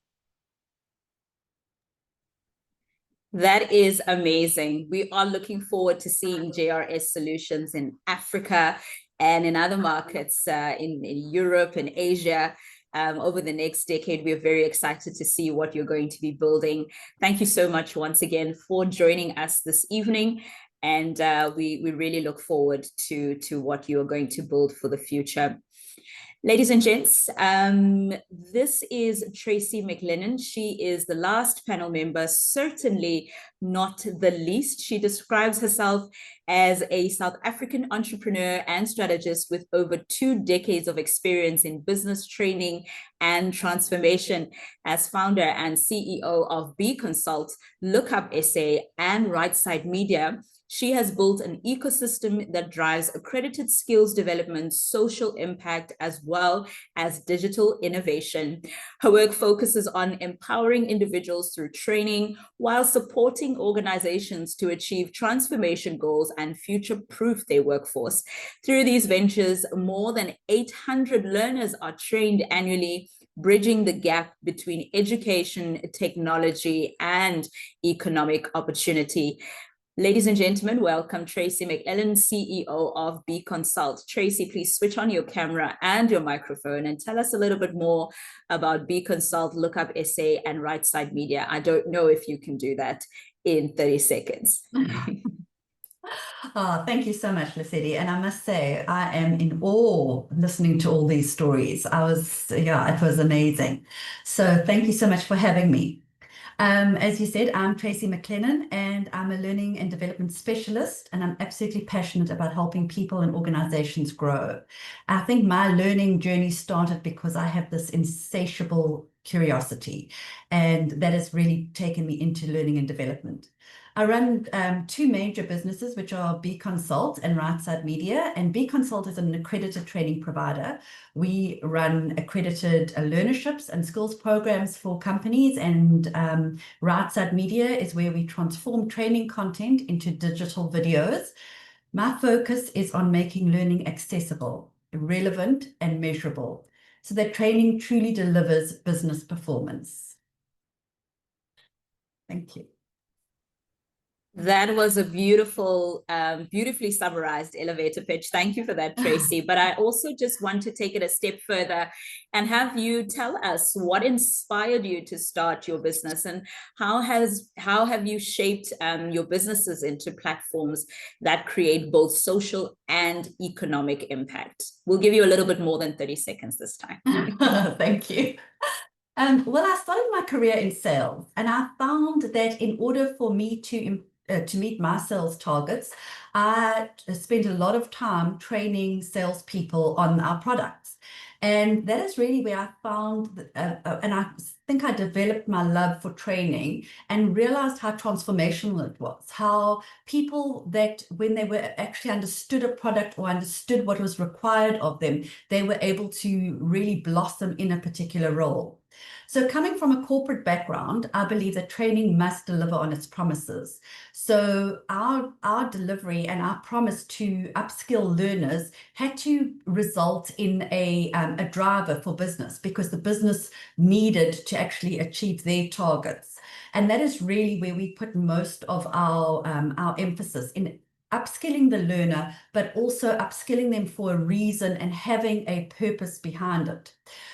Speaker 1: That is amazing. We are looking forward to seeing JRS Solutions in Africa and in other markets in Europe and Asia. Over the next decade. We're very excited to see what you're going to be building. Thank you so much once again for joining us this evening. And we really look forward to what you are going to build for the future. Ladies and gents, this is Tracey Mclennan. She is the last panel member, certainly not the least. She describes herself as a South African entrepreneur and strategist with over 2 decades of experience in business training and transformation. As founder and CEO of B Consult, Lookup SA, and Right Side Media, she has built an ecosystem that drives accredited skills development, social impact, as well as digital innovation. Her work focuses on empowering individuals through training while supporting organizations to achieve transformation goals and future-proof their workforce. Through these ventures, more than 800 learners are trained annually, bridging the gap between education, technology, and economic opportunity. Ladies and gentlemen, welcome Tracey Mclennan, CEO of B Consult. Tracey, please switch on your camera and your microphone and tell us a little bit more about B Consult, Lookup SA, and Right Side Media. I don't know if you can do that in 30 seconds.
Speaker 12: Oh, thank you so much, Lesedi. And I must say, I am in awe listening to all these stories. It was amazing. So thank you so much for having me. As you said, I'm Tracey Mclennan, and I'm a learning and development specialist, and I'm absolutely passionate about helping people and organizations grow. I think my learning journey started because I have this insatiable curiosity, and that has really taken me into learning and development. I run two major businesses, which are B Consult and Rightside Media. And B Consult is an accredited training provider. We run accredited learnerships and skills programs for companies, and Rightside Media is where we transform training content into digital videos. My focus is on making learning accessible, relevant, and measurable, so that training truly delivers business performance. Thank you.
Speaker 1: That was a beautiful, beautifully summarized elevator pitch. Thank you for that, Tracey. But I also just want to take it a step further and have you tell us what inspired you to start your business, and how have you shaped your businesses into platforms that create both social and economic impact? We'll give you a little bit more than 30 seconds this time.
Speaker 12: Thank you. Well, I started my career in sales, and I found that in order for me to meet my sales targets, I spent a lot of time training salespeople on our products. And that is really where I found, and I think I developed my love for training and realized how transformational it was, how people that when they were actually understood a product or understood what was required of them, they were able to really blossom in a particular role. So coming from a corporate background, I believe that training must deliver on its promises. So our delivery and our promise to upskill learners had to result in a driver for business, because the business needed to actually achieve their targets. And that is really where we put most of our emphasis in upskilling the learner, but also upskilling them for a reason and having a purpose behind it.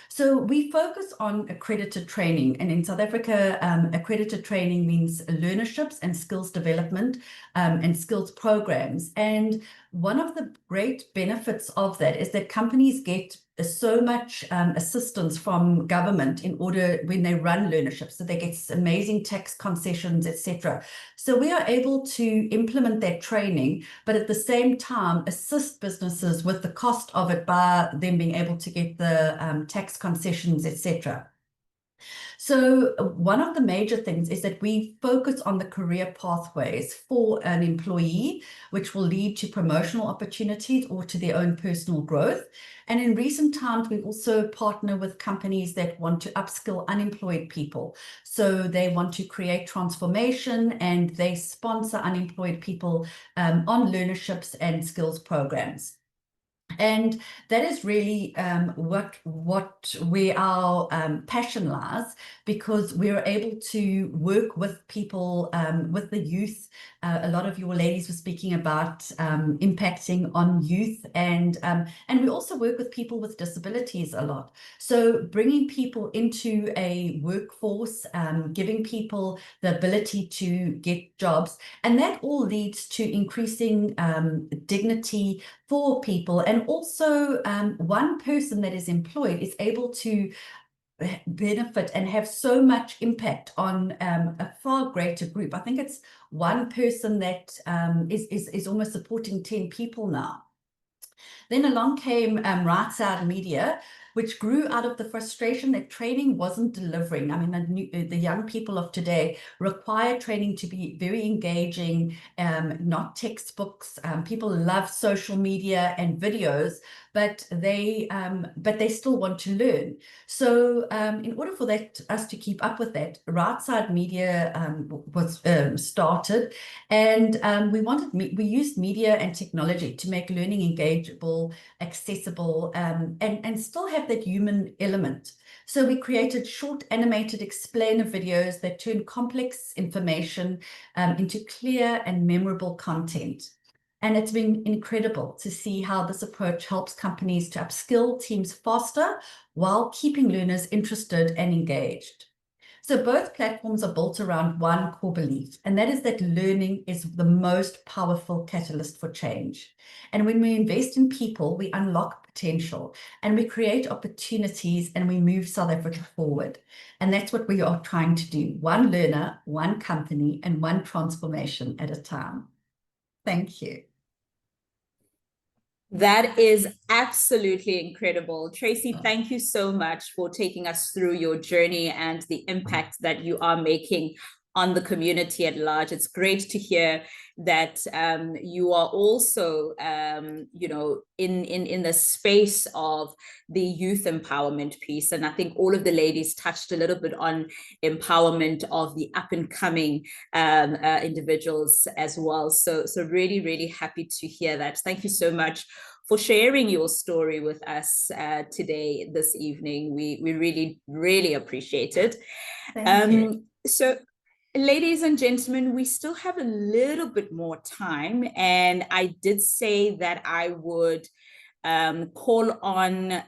Speaker 12: So we focus on accredited training, and in South Africa, accredited training means learnerships and skills development and skills programs. And one of the great benefits of that is that companies get so much assistance from government in order when they run learnerships, so they get amazing tax concessions, etc. So we are able to implement that training, but at the same time assist businesses with the cost of it by them being able to get the tax concessions, etc. So one of the major things is that we focus on the career pathways for an employee, which will lead to promotional opportunities or to their own personal growth. And in recent times, we also partner with companies that want to upskill unemployed people. So they want to create transformation, and they sponsor unemployed people on learnerships and skills programs. And that is really where our passion lies, because we're able to work with people, with the youth. A lot of your ladies were speaking about impacting on youth, and we also work with people with disabilities a lot. So bringing people into a workforce, giving people the ability to get jobs, and that all leads to increasing dignity for people. And also one person that is employed is able to benefit and have so much impact on a far greater group. I think it's one person that is almost supporting 10 people now. Then along came Rightside Media, which grew out of the frustration that training wasn't delivering. I mean, the young people of today require training to be very engaging, not textbooks. People love social media and videos, but they still want to learn. So in order for us to keep up with that, Rightside Media was started, and we used media and technology to make learning engageable, accessible, and still have that human element. So we created short animated explainer videos that turn complex information into clear and memorable content. And it's been incredible to see how this approach helps companies to upskill teams faster while keeping learners interested and engaged. So both platforms are built around one core belief, and that is that learning is the most powerful catalyst for change. And when we invest in people, we unlock potential, and we create opportunities, and we move South Africa forward. And that's what we are trying to do: one learner, one company, and one transformation at a time. Thank you.
Speaker 1: That is absolutely incredible. Tracey, thank you so much for taking us through your journey and the impact that you are making on the community at large. It's great to hear that you are also, you know, in the space of the youth empowerment piece. And I think all of the ladies touched a little bit on empowerment of the up and coming individuals as well. So really, really happy to hear that. Thank you so much for sharing your story with us today, this evening. We really, really appreciate it.
Speaker 12: Thank you.
Speaker 1: So, ladies and gentlemen, we still have a little bit more time, and I did say that I would call on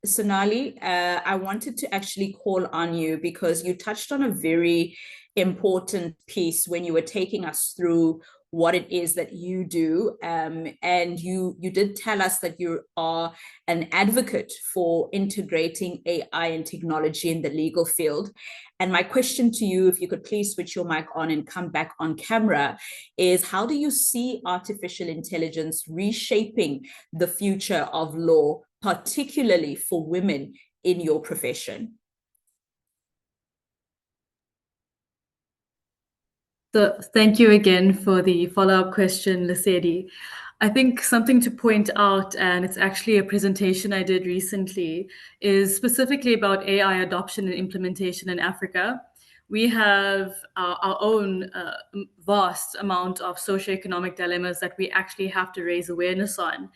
Speaker 1: Sonali. I wanted to actually call on you because you touched on a very important piece when you were taking us through what it is that you do. And you did tell us that you are an advocate for integrating AI and technology in the legal field. And my question to you, if you could please switch your mic on and come back on camera, is how do you see artificial intelligence reshaping the future of law, particularly for women in your profession?
Speaker 2: So thank you again for the follow-up question, Lesedi. I think something to point out, and it's actually a presentation I did recently, is specifically about AI adoption and implementation in Africa. We have our own vast amount of socioeconomic dilemmas that we actually have to raise awareness on.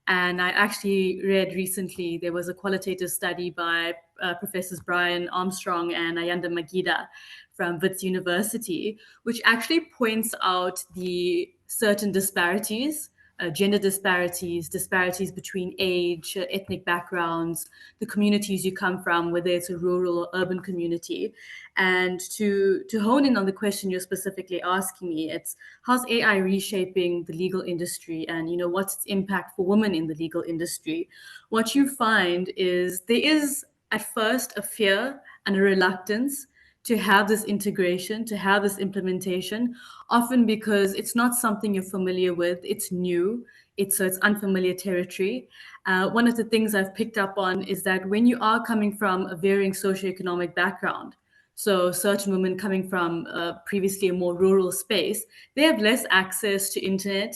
Speaker 2: And I actually read recently, there was a qualitative study by Professors Brian Armstrong and Ayanda Magida from Wits University, which actually points out the certain disparities, gender disparities, disparities between age, ethnic backgrounds, the communities you come from, whether it's a rural or urban community. And to hone in on the question you're specifically asking me, it's how's AI reshaping the legal industry, and what's its impact for women in the legal industry? What you find is there is at first a fear and a reluctance to have this integration, to have this implementation, often because it's not something you're familiar with, it's new, it's unfamiliar territory. One of the things I've picked up on is that when you are coming from a varying socioeconomic background, so certain women coming from previously a more rural space, they have less access to internet,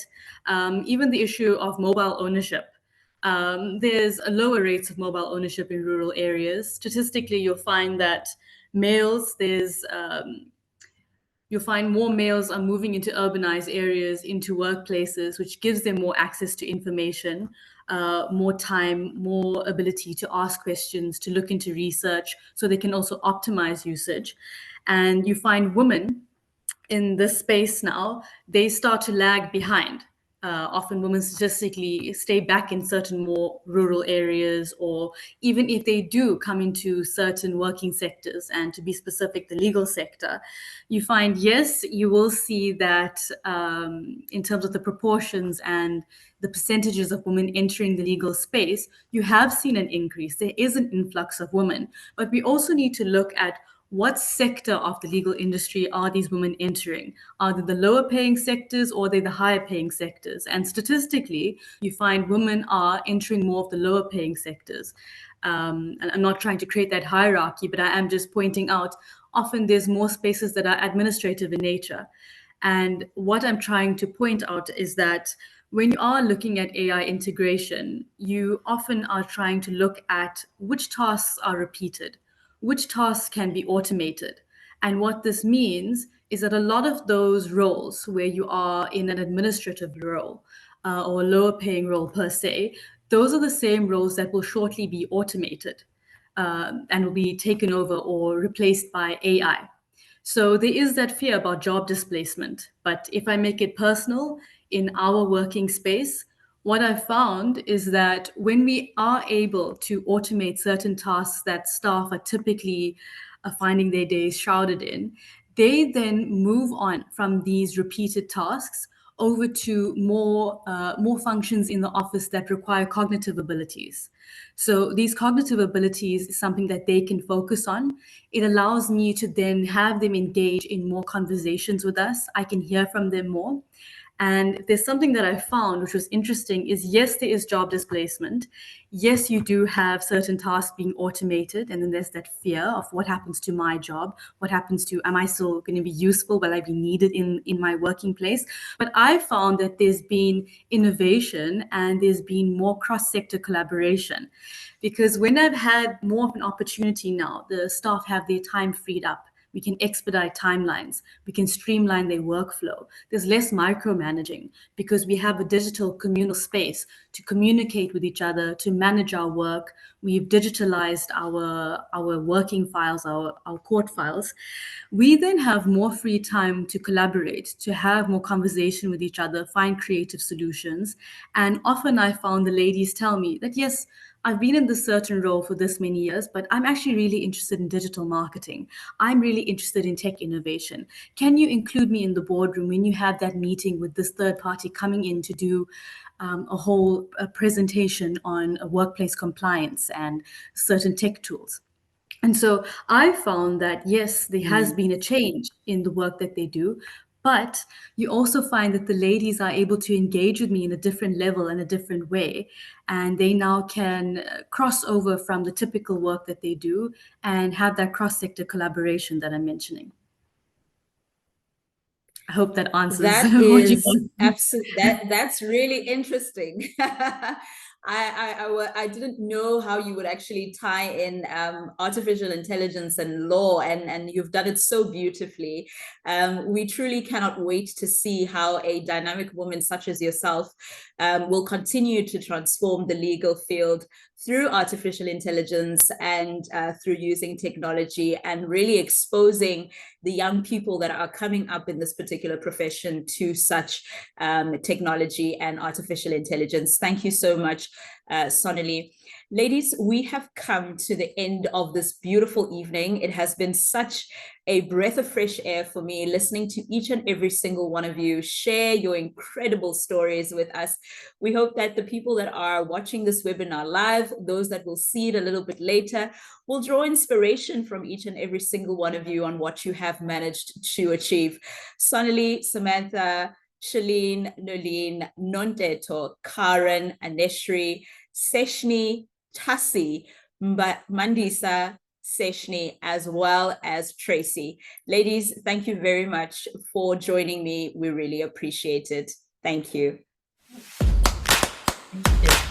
Speaker 2: even the issue of mobile ownership. There's a lower rates of mobile ownership in rural areas. Statistically, you'll find that males, you'll find more males are moving into urbanized areas, into workplaces, which gives them more access to information, more time, more ability to ask questions, to look into research, so they can also optimize usage. And you find women in this space now, they start to lag behind. Often women statistically stay back in certain more rural areas, or even if they do come into certain working sectors, and to be specific, the legal sector, you find, yes, you will see that in terms of the proportions and the percentages of women entering the legal space, you have seen an increase. There is an influx of women, but we also need to look at what sector of the legal industry are these women entering? Are they the lower paying sectors, or are they the higher paying sectors? And statistically, you find women are entering more of the lower paying sectors. And I'm not trying to create that hierarchy, but I am just pointing out, often there's more spaces that are administrative in nature. And what I'm trying to point out is that when you are looking at AI integration, you often are trying to look at which tasks are repeated, which tasks can be automated. And what this means is that a lot of those roles where you are in an administrative role or a lower paying role per se, those are the same roles that will shortly be automated and will be taken over or replaced by AI. So there is that fear about job displacement. But if I make it personal, in our working space, what I've found is that when we are able to automate certain tasks that staff are typically finding their days shrouded in, they then move on from these repeated tasks over to more functions in the office that require cognitive abilities. So these cognitive abilities is something that they can focus on. It allows me to then have them engage in more conversations with us. I can hear from them more. And there's something that I found which was interesting is, yes, there is job displacement. Yes, you do have certain tasks being automated. And then there's that fear of what happens to my job? What happens to, am I still going to be useful? Will I be needed in my working place? But I found that there's been innovation and there's been more cross-sector collaboration. Because when I've had more of an opportunity now, the staff have their time freed up. We can expedite timelines. We can streamline their workflow. There's less micromanaging because we have a digital communal space to communicate with each other, to manage our work. We've digitalized our working files, our court files. We then have more free time to collaborate, to have more conversation with each other, find creative solutions. And often I found the ladies tell me that, yes, I've been in this certain role for this many years, but I'm actually really interested in digital marketing. I'm really interested in tech innovation. Can you include me in the boardroom when you have that meeting with this third party coming in to do a whole presentation on workplace compliance and certain tech tools? And so I found that, yes, there has been a change in the work that they do, but you also find that the ladies are able to engage with me in a different level and a different way. And they now can cross over from the typical work that they do and have that cross-sector collaboration that I'm mentioning. I hope that answers
Speaker 1: that
Speaker 2: what you
Speaker 1: is
Speaker 2: want.
Speaker 1: absolutely that's really interesting. I didn't know how you would actually tie in artificial intelligence and law, and you've done it so beautifully. We truly cannot wait to see how a dynamic woman such as yourself will continue to transform the legal field through artificial intelligence and through using technology, and really exposing the young people that are coming up in this particular profession to such technology and artificial intelligence. Thank you so much, Sonali. Ladies, we have come to the end of this beautiful evening. It has been such a breath of fresh air for me listening to each and every single one of you share your incredible stories with us. We hope that the people that are watching this webinar live, those that will see it a little bit later, will draw inspiration from each and every single one of you on what you have managed to achieve. Sonali, Samantha, Shaleen, Noeline, Nontetho, Karen, Aneshree, Seshni, Thusie, Mandisa, Seshni, as well as Tracey. Ladies, thank you very much for joining me. We really appreciate it. Thank you.
Speaker 12: Thank you.